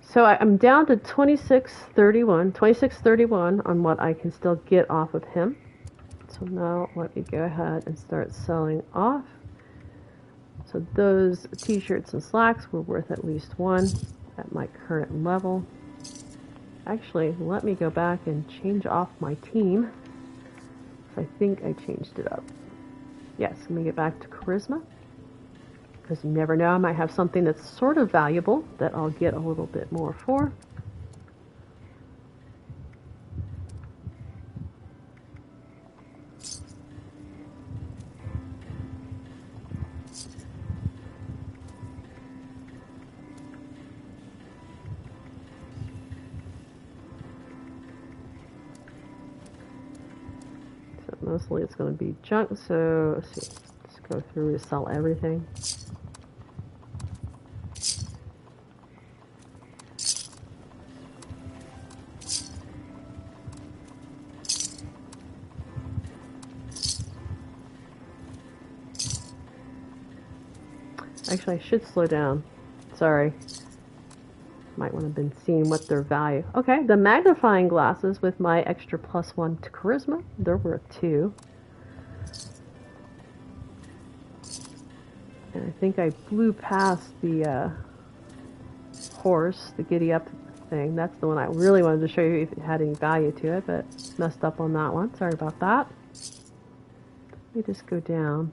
So I'm down to 2631 on what I can still get off of him. So now let me go ahead and start selling off. So those t-shirts and slacks were worth at least 1 at my current level. Actually, let me go back and change off my team. I think I changed it up. Yes, let me get back to charisma. Because you never know, I might have something that's sort of valuable that I'll get a little bit more for. So mostly it's going to be junk, so let's see. Let's go through to sell everything. Actually, I should slow down. Sorry. Might want to have been seeing what their value. Okay, the magnifying glasses with my extra +1 to charisma. They're worth 2. And I think I blew past the horse, the giddy up thing. That's the one I really wanted to show you if it had any value to it, but messed up on that one. Sorry about that. Let me just go down.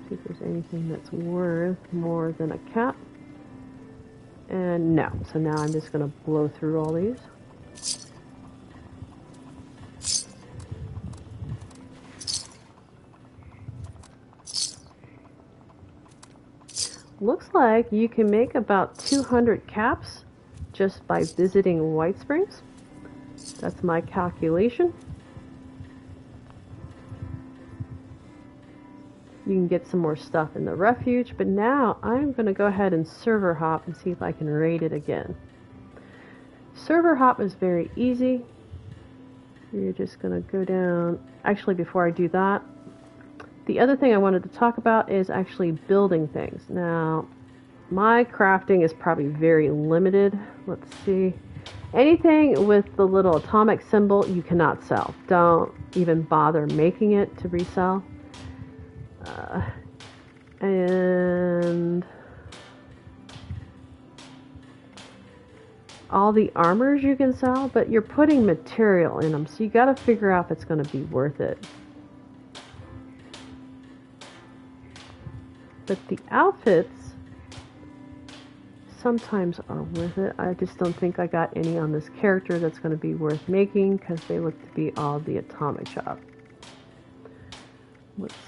See if there's anything that's worth more than a cap. And no. So now I'm just going to blow through all these. Looks like you can make about 200 caps just by visiting White Springs. That's my calculation. You can get some more stuff in the refuge, but now I'm going to go ahead and server hop and see if I can raid it again. Server hop is very easy. You're just going to go down. Actually, before I do that, the other thing I wanted to talk about is actually building things. Now, my crafting is probably very limited. Let's see. Anything with the little atomic symbol, you cannot sell. Don't even bother making it to resell. And all the armors you can sell, but you're putting material in them, so you got to figure out if it's going to be worth it. But the outfits sometimes are worth it. I just don't think I got any on this character that's going to be worth making because they look to be all the atomic shop. Let's see.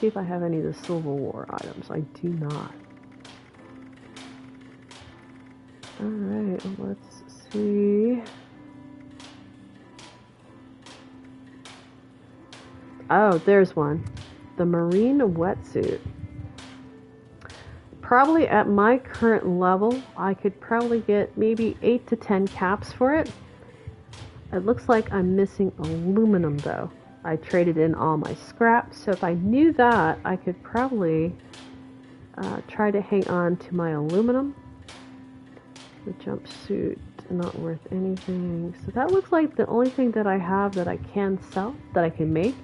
See if I have any of the Civil War items. I do not. Alright, let's see. Oh, there's one. The Marine wetsuit. Probably at my current level, I could probably get maybe 8 to 10 caps for it. It looks like I'm missing aluminum though. I traded in all my scraps, so if I knew that, I could probably try to hang on to my aluminum. The jumpsuit, not worth anything. So that looks like the only thing that I have that I can sell, that I can make.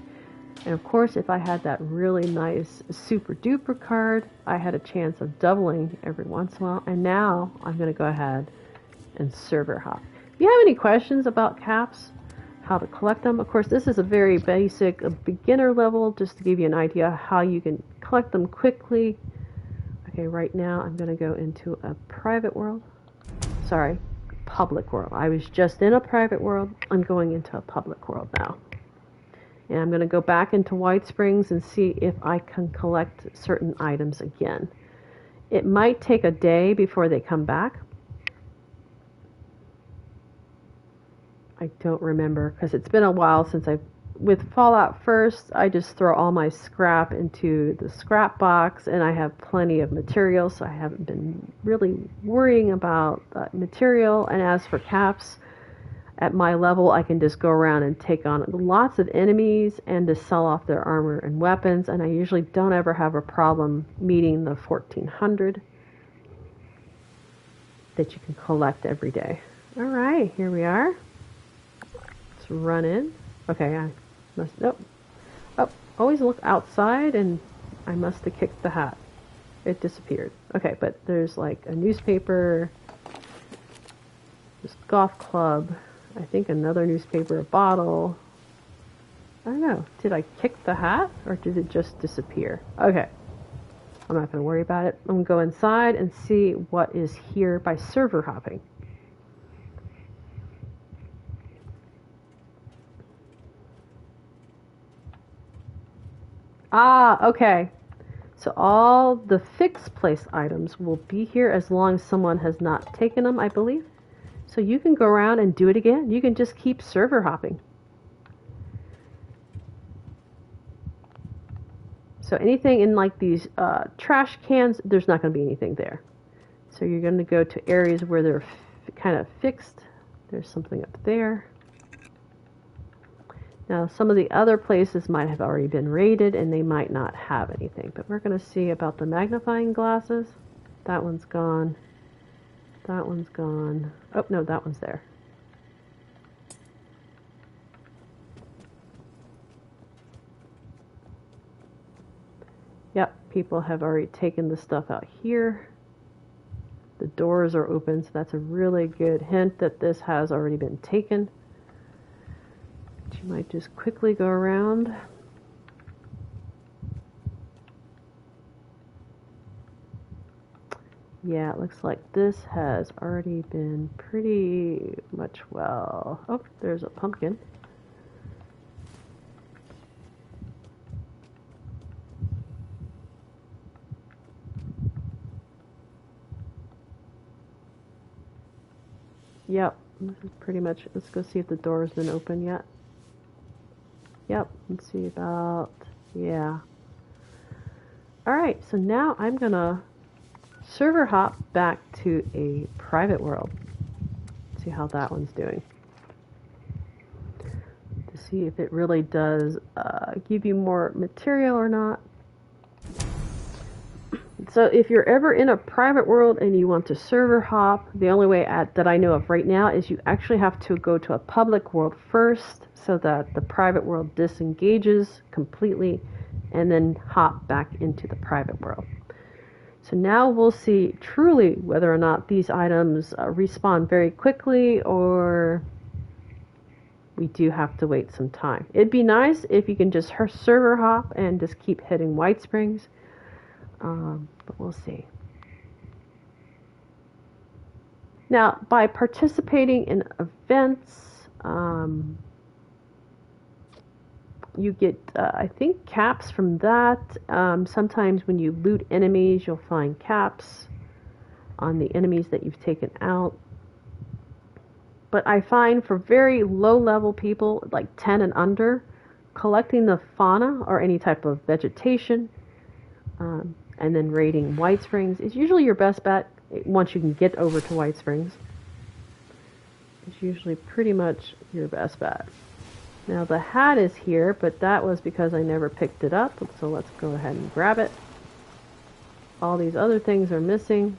And of course, if I had that really nice super duper card, I had a chance of doubling every once in a while. And now I'm going to go ahead and server hop. If you have any questions about caps, how to collect them, of course, this is a very basic beginner level, just to give you an idea how you can collect them quickly. Okay, right now I'm going to go into a private world. Sorry, public world. I was just in a private world. I'm going into a public world now. And I'm going to go back into White Springs and see if I can collect certain items again. It might take a day before they come back. I don't remember because it's been a while since I've with Fallout First, I just throw all my scrap into the scrap box, and I have plenty of material, so I haven't been really worrying about material. And as for caps, at my level, I can just go around and take on lots of enemies and just sell off their armor and weapons, and I usually don't ever have a problem meeting the 1400 that you can collect every day. All right, here we are. Let's run in. Okay, I must, nope. Oh, always look outside, and I must have kicked the hat. It disappeared. Okay, but there's like a newspaper, this golf club, I think another newspaper, a bottle. I don't know. Did I kick the hat, or did it just disappear? Okay. I'm not going to worry about it. I'm going to go inside and see what is here by server hopping. Ah, okay. So all the fixed place items will be here as long as someone has not taken them, I believe. So you can go around and do it again. You can just keep server hopping. So anything in like these trash cans, there's not going to be anything there. So you're going to go to areas where they're kind of fixed. There's something up there. Now some of the other places might have already been raided and they might not have anything. But we're going to see about the magnifying glasses. That one's gone. That one's gone. Oh, no, that one's there. Yep, people have already taken the stuff out here. The doors are open, so that's a really good hint that this has already been taken. But you might just quickly go around. Yeah, it looks like this has already been pretty much well. Oh, there's a pumpkin. Yep, this is pretty much, let's go see if the door has been open yet. Yep, let's see about, yeah. Alright, so now I'm gonna server hop back to a private world. See how that one's doing. To see if it really does give you more material or not. So if you're ever in a private world and you want to server hop, the only way that I know of right now is you actually have to go to a public world first so that the private world disengages completely and then hop back into the private world. So now we'll see truly whether or not these items respawn very quickly or we do have to wait some time. It'd be nice if you can just server hop and just keep hitting White Springs. But we'll see. Now, by participating in events, you get, I think, caps from that. Sometimes when you loot enemies, you'll find caps on the enemies that you've taken out. But I find for very low-level people, like 10 and under, collecting the fauna or any type of vegetation, and then raiding White Springs is usually your best bet once you can get over to White Springs. It's usually pretty much your best bet. Now the hat is here, but that was because I never picked it up, so let's go ahead and grab it. All these other things are missing.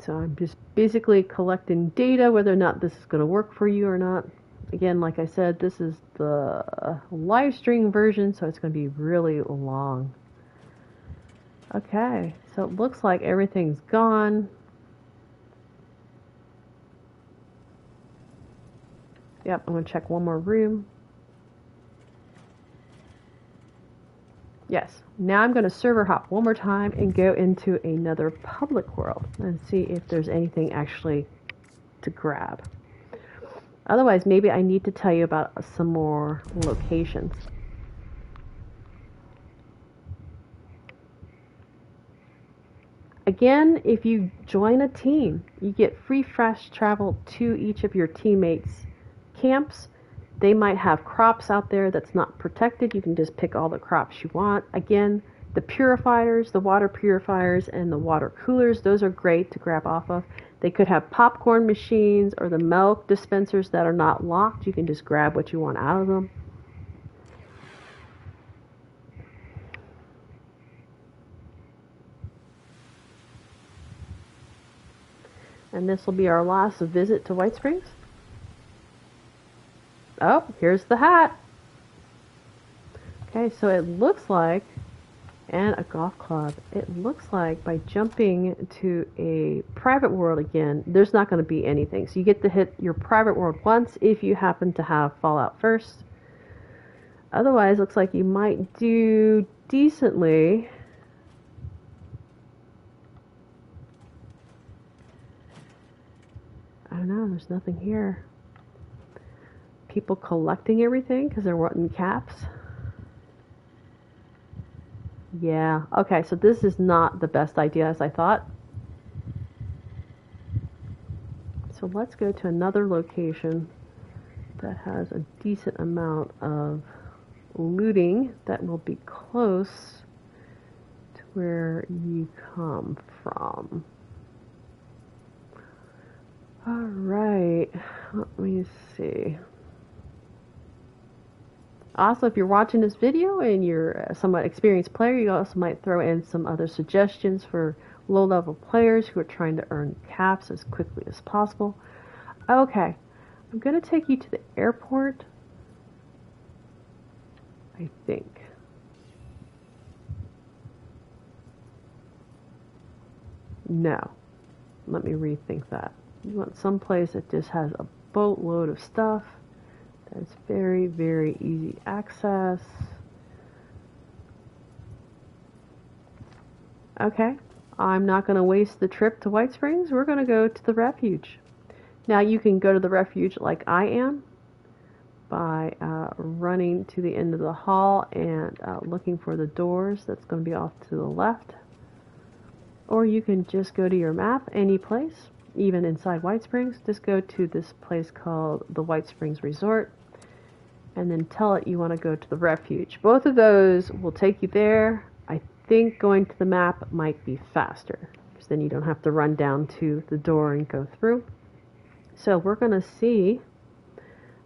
So I'm just basically collecting data, whether or not this is going to work for you or not. Again, like I said, this is the live stream version, so it's going to be really long. Okay, so it looks like everything's gone. Yep, I'm going to check one more room. Yes, now I'm going to server hop one more time and go into another public world and see if there's anything actually to grab. Otherwise, maybe I need to tell you about some more locations. Again, if you join a team, you get free fast travel to each of your teammates camps, they might have crops out there that's not protected. You can just pick all the crops you want. Again, the purifiers, the water purifiers, and the water coolers, those are great to grab off of. They could have popcorn machines or the milk dispensers that are not locked. You can just grab what you want out of them. And this will be our last visit to White Springs. Oh, here's the hat. Okay, so it looks like, and a golf club. It looks like by jumping to a private world again, there's not going to be anything. So you get to hit your private world once if you happen to have Fallout first. Otherwise, looks like you might do decently. I don't know, there's nothing here. People collecting everything because they're wanting caps. Yeah, okay, so this is not the best idea as I thought. So let's go to another location that has a decent amount of looting that will be close to where you come from. Alright, let me see. Also, if you're watching this video and you're a somewhat experienced player, you also might throw in some other suggestions for low-level players who are trying to earn caps as quickly as possible. Okay, I'm going to take you to the airport, I think. No, let me rethink that. You want some place that just has a boatload of stuff. That's very, very easy access. Okay, I'm not going to waste the trip to White Springs. We're going to go to the refuge. Now you can go to the refuge like I am by running to the end of the hall and looking for the doors. That's going to be off to the left. Or you can just go to your map, any place, even inside White Springs. Just go to this place called the White Springs Resort and then tell it you want to go to the refuge. Both of those will take you there. I think going to the map might be faster because then you don't have to run down to the door and go through. So we're going to see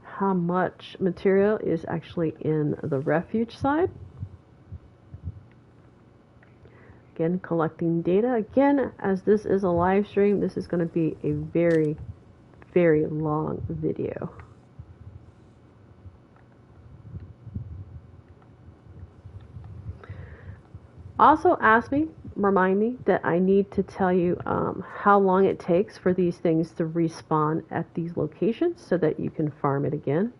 how much material is actually in the refuge side. Again, collecting data. Again, as this is a live stream, this is going to be a very, very long video. Also remind me that I need to tell you how long it takes for these things to respawn at these locations so that you can farm it again.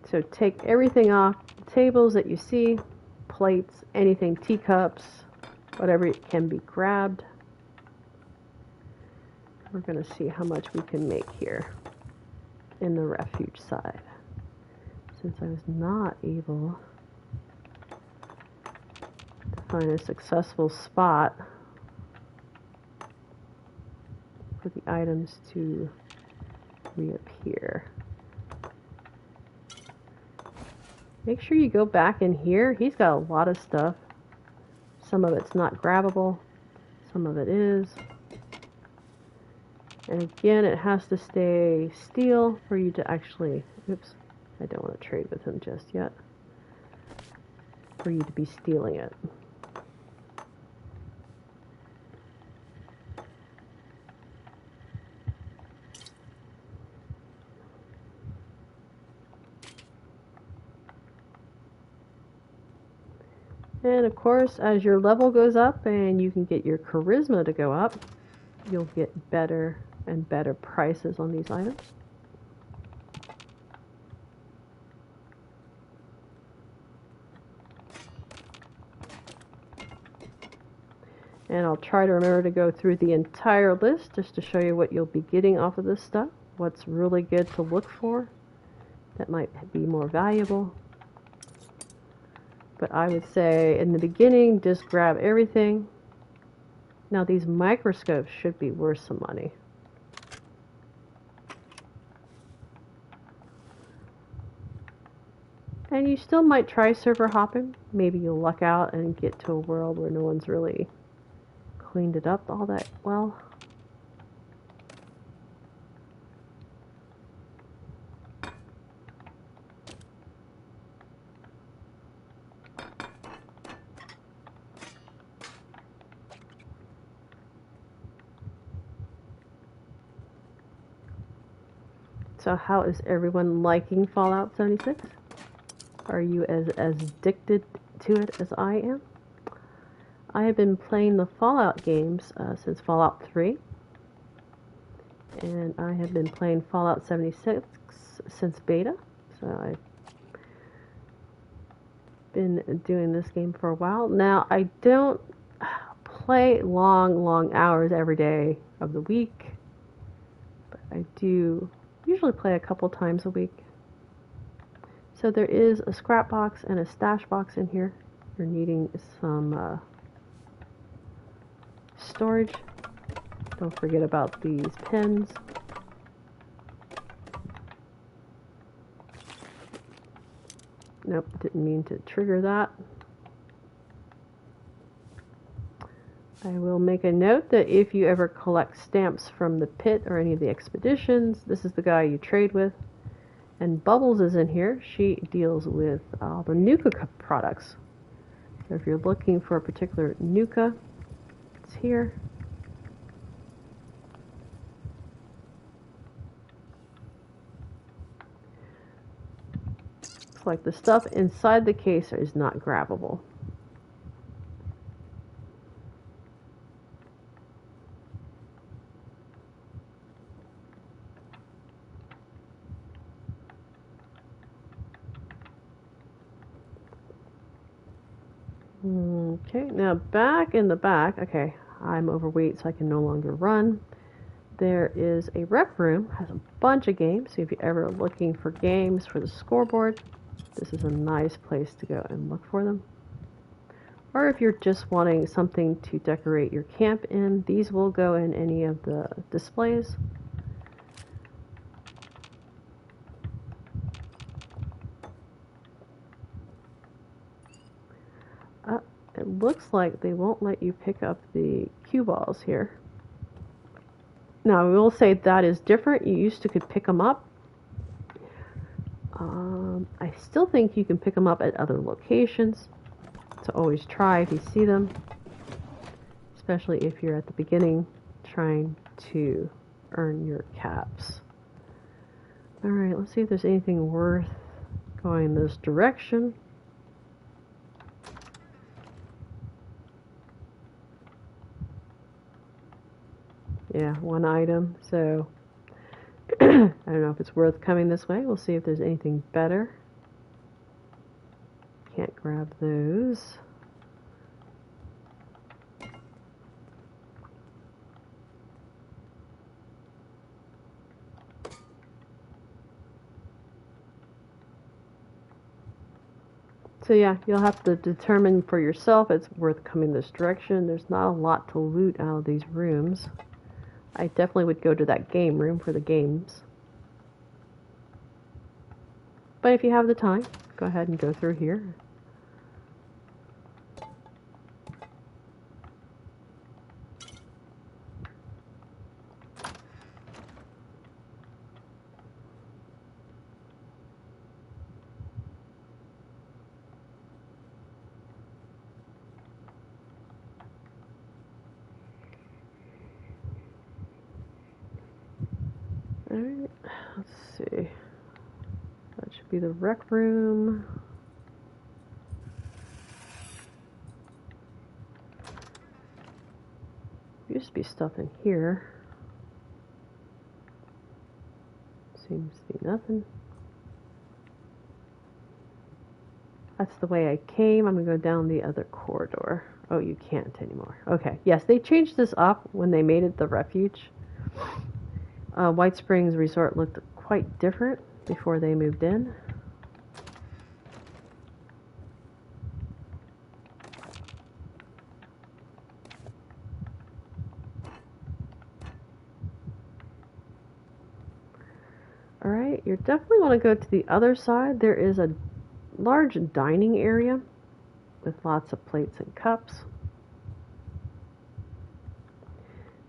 So take everything off the tables that you see, plates, anything, teacups, whatever it can be grabbed. We're going to see how much we can make here in the refuge side. Since I was not able to find a successful spot for the items to reappear. Make sure you go back in here. He's got a lot of stuff. Some of it's not grabbable. Some of it is. And again, it has to stay steel for you to actually... Oops. I don't want to trade with him just yet. For you to be stealing it. And of course, as your level goes up and you can get your charisma to go up, you'll get better and better prices on these items. And I'll try to remember to go through the entire list just to show you what you'll be getting off of this stuff, what's really good to look for. that might be more valuable. But I would say in the beginning, just grab everything. Now these microscopes should be worth some money. And you still might try server hopping. Maybe you'll luck out and get to a world where no one's really cleaned it up all that well. So how is everyone liking Fallout 76? Are you as addicted to it as I am? I have been playing the Fallout games since Fallout 3. And I have been playing Fallout 76 since beta. So I've been doing this game for a while. Now, I don't play long hours every day of the week. But I do usually play a couple times a week. So there is a scrap box and a stash box in here. You're needing some storage. Don't forget about these pens. Nope, didn't mean to trigger that. I will make a note that if you ever collect stamps from the Pitt or any of the expeditions, this is the guy you trade with. And Bubbles is in here. She deals with all the Nuka products. So if you're looking for a particular Nuka, it's here. Looks like the stuff inside the case is not grabbable. Okay, now back in the back, okay, I'm overweight so I can no longer run. There is a rec room, has a bunch of games, so if you're ever looking for games for the scoreboard, this is a nice place to go and look for them. Or if you're just wanting something to decorate your camp in, these will go in any of the displays. It looks like they won't let you pick up the cue balls here. Now, I will say that is different. You used to could pick them up. I still think you can pick them up at other locations. So always try if you see them. Especially if you're at the beginning trying to earn your caps. Alright, let's see if there's anything worth going this direction. Yeah, one item, so I don't know if it's worth coming this way. We'll see if there's anything better. Can't grab those. So yeah, you'll have to determine for yourself if it's worth coming this direction. There's not a lot to loot out of these rooms. I definitely would go to that game room for the games. But if you have the time, go ahead and go through here. Alright, let's see. That should be the rec room. Used to be stuff in here. Seems to be nothing. That's the way I came. I'm going to go down the other corridor. Oh, you can't anymore. Okay, yes, they changed this up when they made it the refuge. White Springs Resort looked quite different. before they moved in. Alright, you definitely want to go to the other side. There is a large dining area with lots of plates and cups.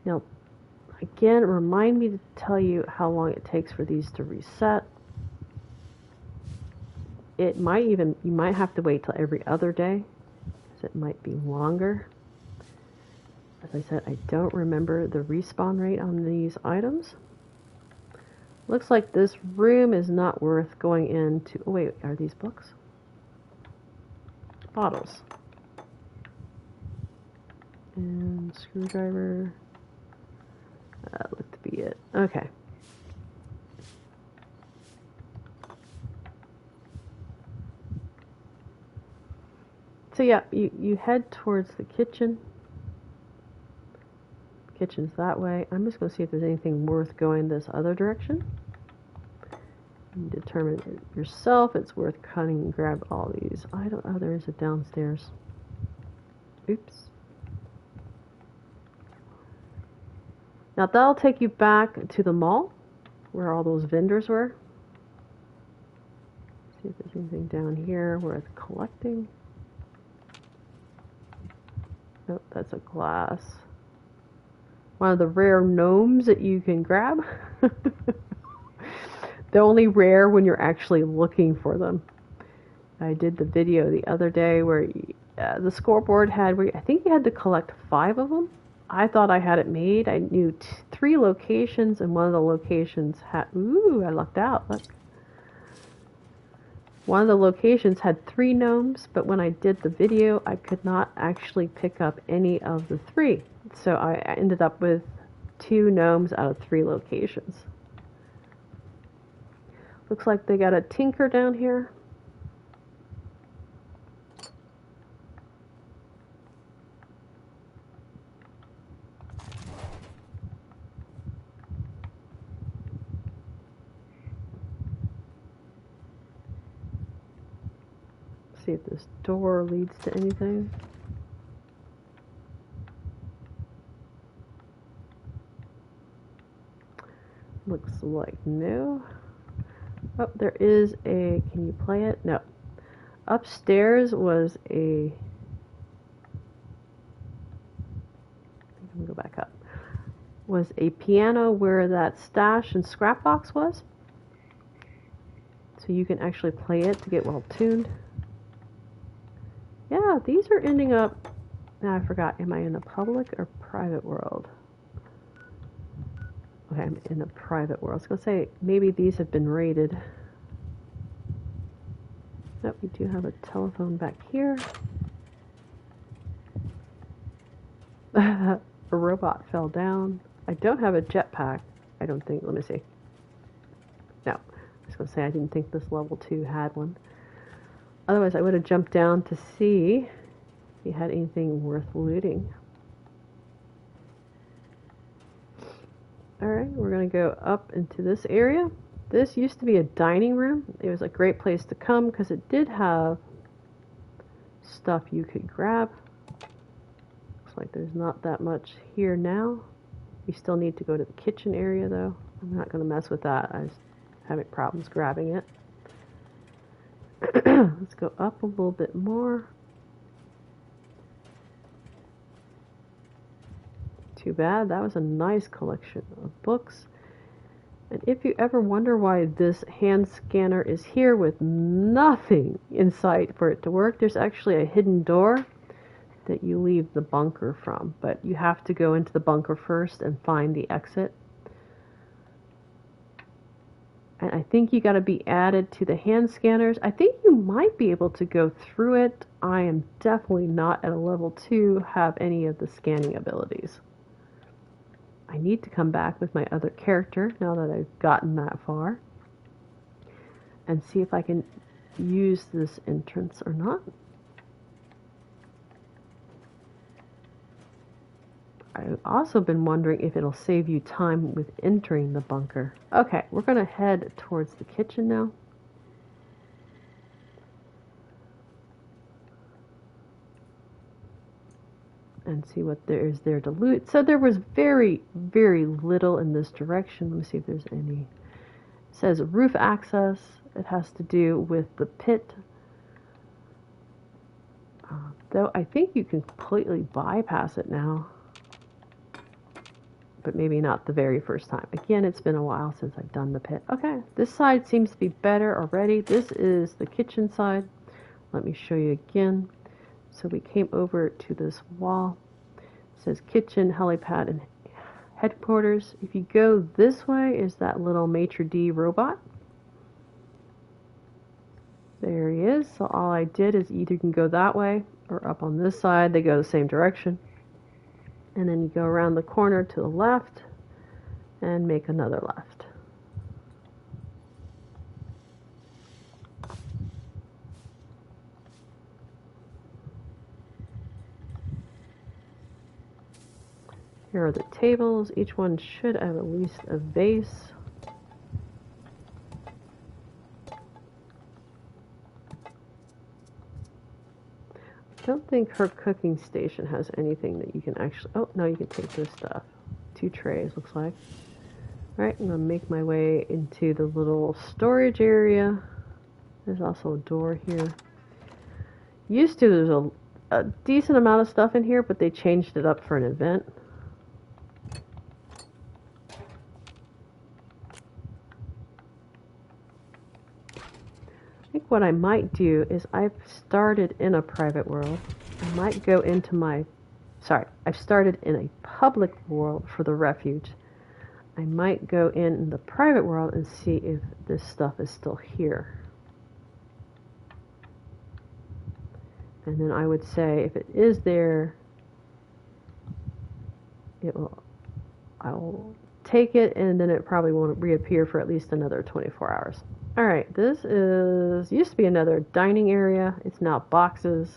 Now, again, remind me to tell you how long it takes for these to reset. It might even, you might have to wait till every other day, because it might be longer. As I said, I don't remember the respawn rate on these items. Looks like this room is not worth going into. Oh wait, are these books? Bottles. And screwdriver. That looked to be it. Okay. So yeah, you head towards the kitchen. Kitchen's that way. I'm just going to see if there's anything worth going this other direction. You determine it yourself. It's worth cutting and grab all these. I don't. Oh, there is a downstairs. Oops. Now that'll take you back to the mall, where all those vendors were. See if there's anything down here worth collecting. Nope, that's a glass. One of the rare gnomes that you can grab. They're only rare when you're actually looking for them. I did the video the other day where the scoreboard had, I think you had to collect 5 of them. I thought I had it made. I knew 3 locations, and one of the locations had, ooh, I lucked out, look. One of the locations had 3 gnomes, but when I did the video, I could not actually pick up any of the 3. So I ended up with 2 gnomes out of 3 locations. Looks like they got a tinker down here. See if this door leads to anything. Looks like no. Oh, there is a, can you play it? No. Upstairs was a, I'm gonna go back up. Was a piano where that stash and scrap box was. So you can actually play it to get well tuned. Yeah, these are ending up, now I forgot, am I in a public or private world? Okay, I'm in a private world. I was going to say, maybe these have been raided. Nope, we do have a telephone back here. A robot fell down. I don't have a jetpack, I don't think. Let me see. No, I was going to say, I didn't think this level 2 had one. Otherwise, I would have jumped down to see if you had anything worth looting. Alright, we're going to go up into this area. This used to be a dining room. It was a great place to come because it did have stuff you could grab. Looks like there's not that much here now. You still need to go to the kitchen area though. I'm not going to mess with that. I was having problems grabbing it. Let's go up a little bit more. Too bad. That was a nice collection of books. And if you ever wonder why this hand scanner is here with nothing in sight for it to work, there's actually a hidden door that you leave the bunker from. But you have to go into the bunker first and find the exit. And I think you got to be added to the hand scanners. I think you might be able to go through it. I am definitely not at a level 2 have any of the scanning abilities. I need to come back with my other character now that I've gotten that far and see if I can use this entrance or not. I've also been wondering if it'll save you time with entering the bunker. Okay, we're going to head towards the kitchen now. And see what there is there to loot. So there was very, very little in this direction. Let me see if there's any. It says roof access. It has to do with the pit. Though I think you can completely bypass it now. But maybe not the very first time. Again, it's been a while since I've done the pit. Okay, this side seems to be better already. This is the kitchen side. Let me show you again. So we came over to this wall. It says kitchen, helipad, and headquarters. If you go this way is that little maitre d' robot. There he is. So all I did is either you can go that way or up on this side. They go the same direction. And then you go around the corner to the left and make another left. Here are the tables. Each one should have at least a vase. I don't think her cooking station has anything that you can actually... Oh, no, you can take this stuff. 2 trays, looks like. Alright, I'm going to make my way into the little storage area. There's also a door here. Used to, there's a decent amount of stuff in here, but they changed it up for an event. I think what I might do is I've started in a private world. I might go into my... Sorry, I've started in a public world for the refuge. I might go in the private world and see if this stuff is still here. And then I would say if it is there, I will take it, and then it probably won't reappear for at least another 24 hours. Alright, this used to be another dining area. It's now boxes.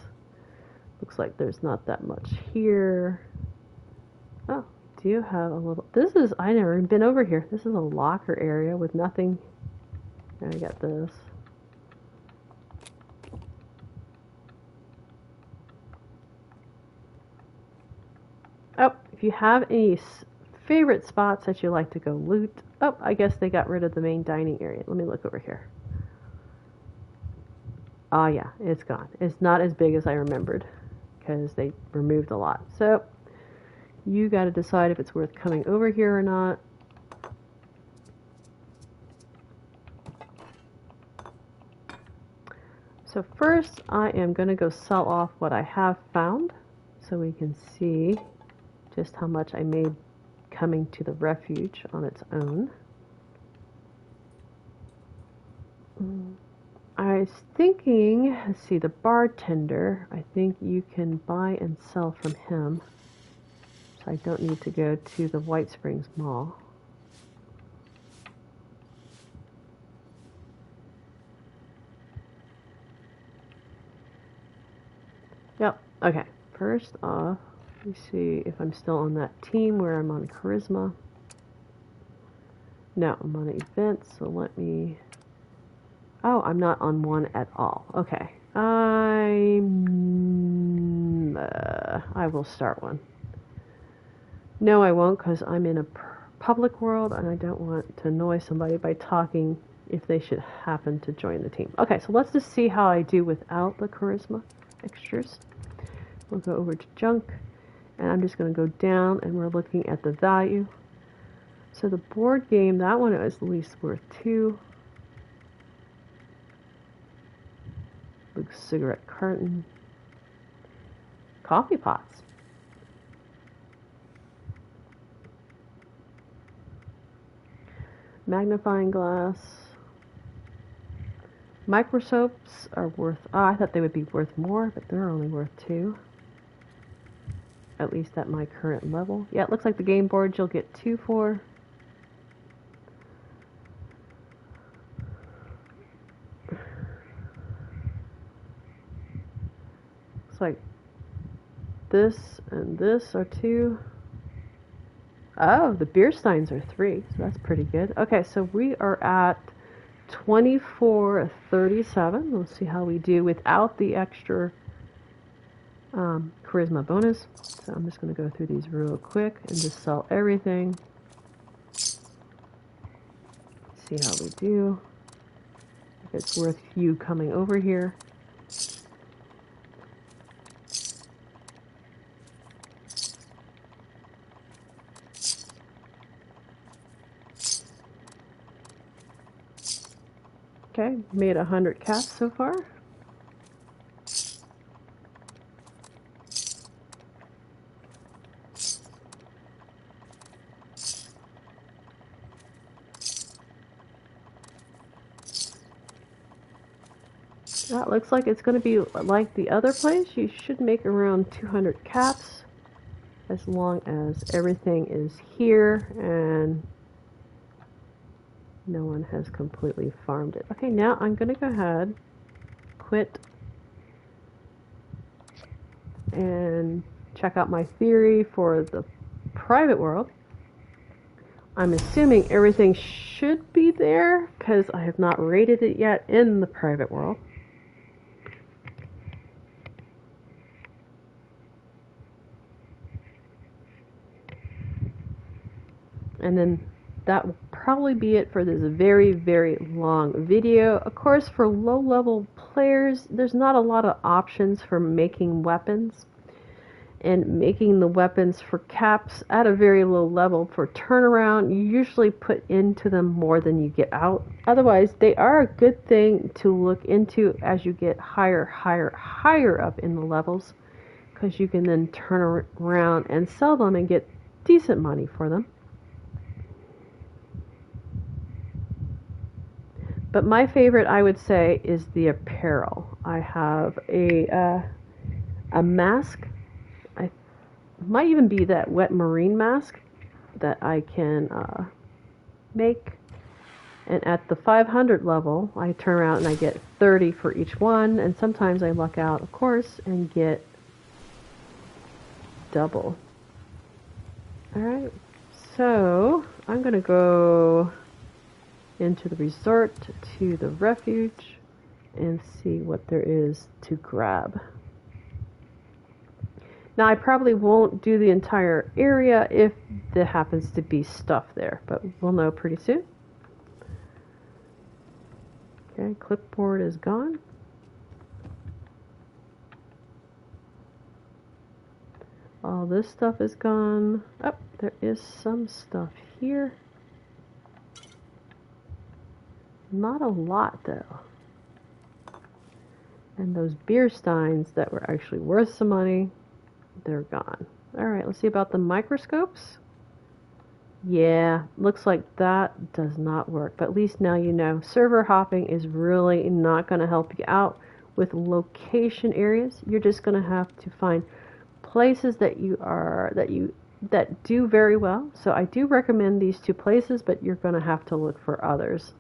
Looks like there's not that much here. Oh, do you have a little... I never even been over here. This is a locker area with nothing. I got this. Oh, if you have any favorite spots that you like to go loot. Oh, I guess they got rid of the main dining area. Let me look over here. Oh yeah, it's gone. It's not as big as I remembered because they removed a lot. So you got to decide if it's worth coming over here or not. So first I am going to go sell off what I have found so we can see just how much I made coming to the refuge on its own. I was thinking, let's see, the bartender, I think you can buy and sell from him. So I don't need to go to the White Springs Mall. Yep, okay. First off, let me see if I'm still on that team where I'm on charisma. No, I'm on events, so let me... Oh, I'm not on one at all. Okay. I will start one. No, I won't, because I'm in a public world, and I don't want to annoy somebody by talking if they should happen to join the team. Okay, so let's just see how I do without the charisma extras. We'll go over to junk, and I'm just going to go down, and we're looking at the value. So the board game, that one is at least worth 2. Big cigarette carton. Coffee pots. Magnifying glass. Micro soaps are worth... Oh, I thought they would be worth more, but they're only worth 2. At least at my current level. Yeah, it looks like the game board you'll get 2 for. Looks like this and this are 2. Oh, the beer steins are 3, so that's pretty good. Okay, so we are at 2437. Let's see how we do without the extra charisma bonus. So I'm just going to go through these real quick and just sell everything. See how we do. If it's worth you coming over here. Okay, made 100 caps so far. That looks like it's going to be like the other place. You should make around 200 caps as long as everything is here and no one has completely farmed it. Okay, now I'm going to go ahead, quit, and check out my theory for the private world. I'm assuming everything should be there because I have not rated it yet in the private world. And then that will probably be it for this very, very long video. Of course, for low-level players, there's not a lot of options for making weapons. And making the weapons for caps at a very low level for turnaround, you usually put into them more than you get out. Otherwise, they are a good thing to look into as you get higher up in the levels, because you can then turn around and sell them and get decent money for them. But my favorite, I would say, is the apparel. I have a mask. I might even be that wet marine mask that I can make. And at the 500 level, I turn around and I get 30 for each one. And sometimes I luck out, of course, and get double. Alright, so I'm going to go into the resort to the refuge and see what there is to grab. Now I probably won't do the entire area if there happens to be stuff there, but we'll know pretty soon. Okay, clipboard is gone. All this stuff is gone. Oh, there is some stuff here. Not a lot though. And those beer steins that were actually worth some money, they're gone. Alright, let's see about the microscopes. Yeah, looks like that does not work. But at least now you know. Server hopping is really not going to help you out with location areas. You're just going to have to find places that that do very well. So I do recommend these 2 places, but you're going to have to look for others.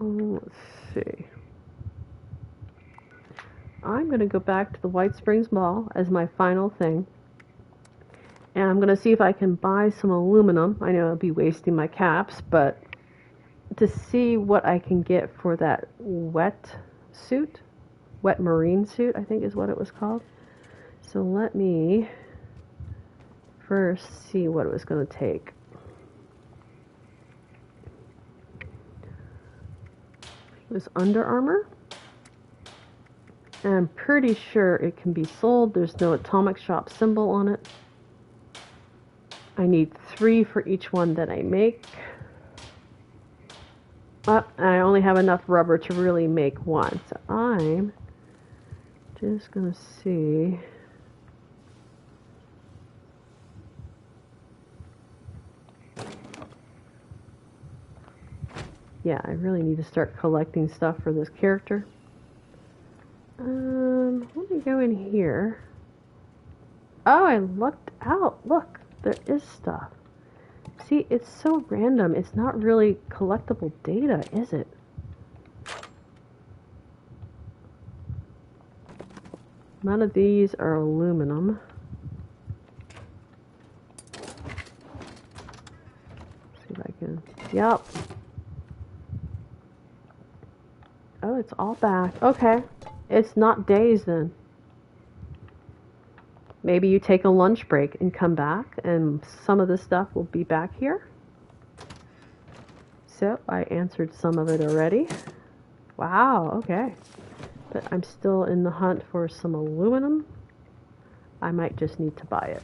Let's see. I'm going to go back to the White Springs Mall as my final thing. And I'm going to see if I can buy some aluminum. I know I'll be wasting my caps, but to see what I can get for that wet marine suit, I think is what it was called. So let me first see what it was going to take. This Under Armour. And I'm pretty sure it can be sold. There's no atomic shop symbol on it. I need 3 for each one that I make. And I only have enough rubber to really make 1. So I'm just going to see. Yeah, I really need to start collecting stuff for this character. Let me go in here. Oh, I lucked out. Look, there is stuff. See, it's so random. It's not really collectible data, is it? None of these are aluminum. See if I can. Yep. Oh, it's all back. Okay. It's not days then. Maybe you take a lunch break and come back and some of the stuff will be back here. So I answered some of it already. Wow, okay. But I'm still in the hunt for some aluminum. I might just need to buy it.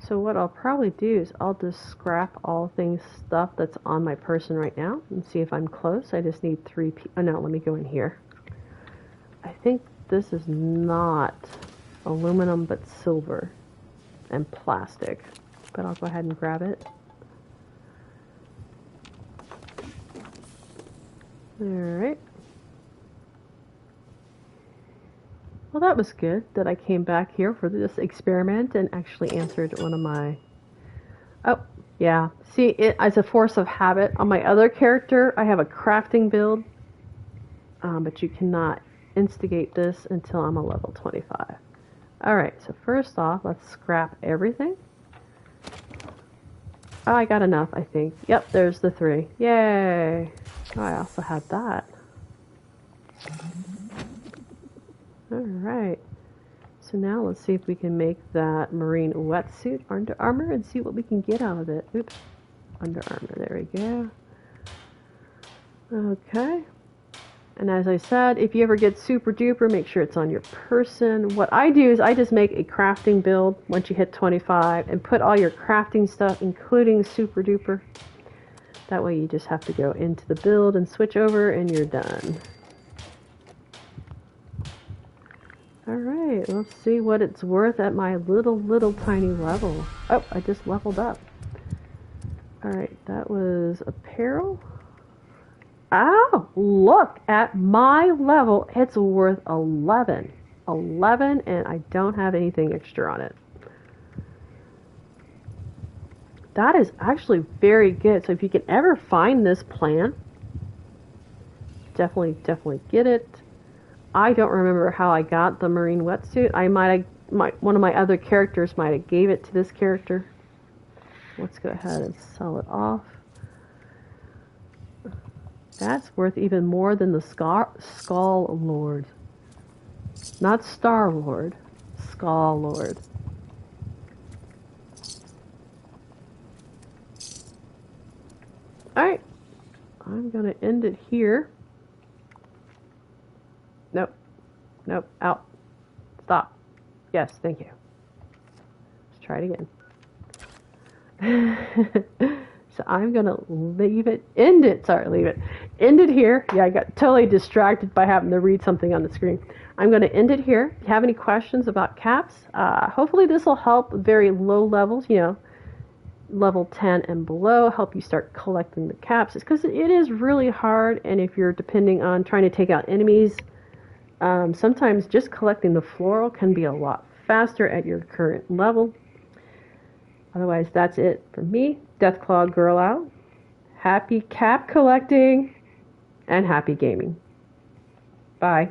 So what I'll probably do is I'll just scrap all stuff that's on my person right now and see if I'm close. I just need 3 oh no, let me go in here. I think this is not aluminum but silver and plastic, but I'll go ahead and grab it. Alright. Well, that was good that I came back here for this experiment and actually answered one of my... Oh, yeah. See, it as a force of habit. On my other character, I have a crafting build, but you cannot instigate this until I'm a level 25. Alright, so first off, let's scrap everything. Oh, I got enough, I think. Yep, there's the 3. Yay! Oh, I also had that. Alright, so now let's see if we can make that marine wetsuit under armor and see what we can get out of it. Oops, under armor, there we go. Okay, and as I said, if you ever get super duper, make sure it's on your person. What I do is I just make a crafting build once you hit 25 and put all your crafting stuff, including super duper. That way you just have to go into the build and switch over and you're done. Alright, let's see what it's worth at my little tiny level. Oh, I just leveled up. Alright, that was apparel. Oh, look at my level. It's worth 11. 11, and I don't have anything extra on it. That is actually very good. So if you can ever find this plant, definitely get it. I don't remember how I got the marine wetsuit. One of my other characters might have gave it to this character. Let's go ahead and sell it off. That's worth even more than the Skull Lord. Not Star Lord. Skull Lord. Alright. I'm going to end it here. Nope. Nope. Out. Stop. Yes, thank you. Let's try it again. So I'm going to leave it. End it here. Yeah, I got totally distracted by having to read something on the screen. I'm going to end it here. If you have any questions about caps, hopefully this will help very low levels, level 10 and below, help you start collecting the caps. It's because it is really hard, and if you're depending on trying to take out enemies, sometimes just collecting the floral can be a lot faster at your current level. Otherwise, that's it for me. Deathclaw Girl out. Happy cap collecting and happy gaming. Bye.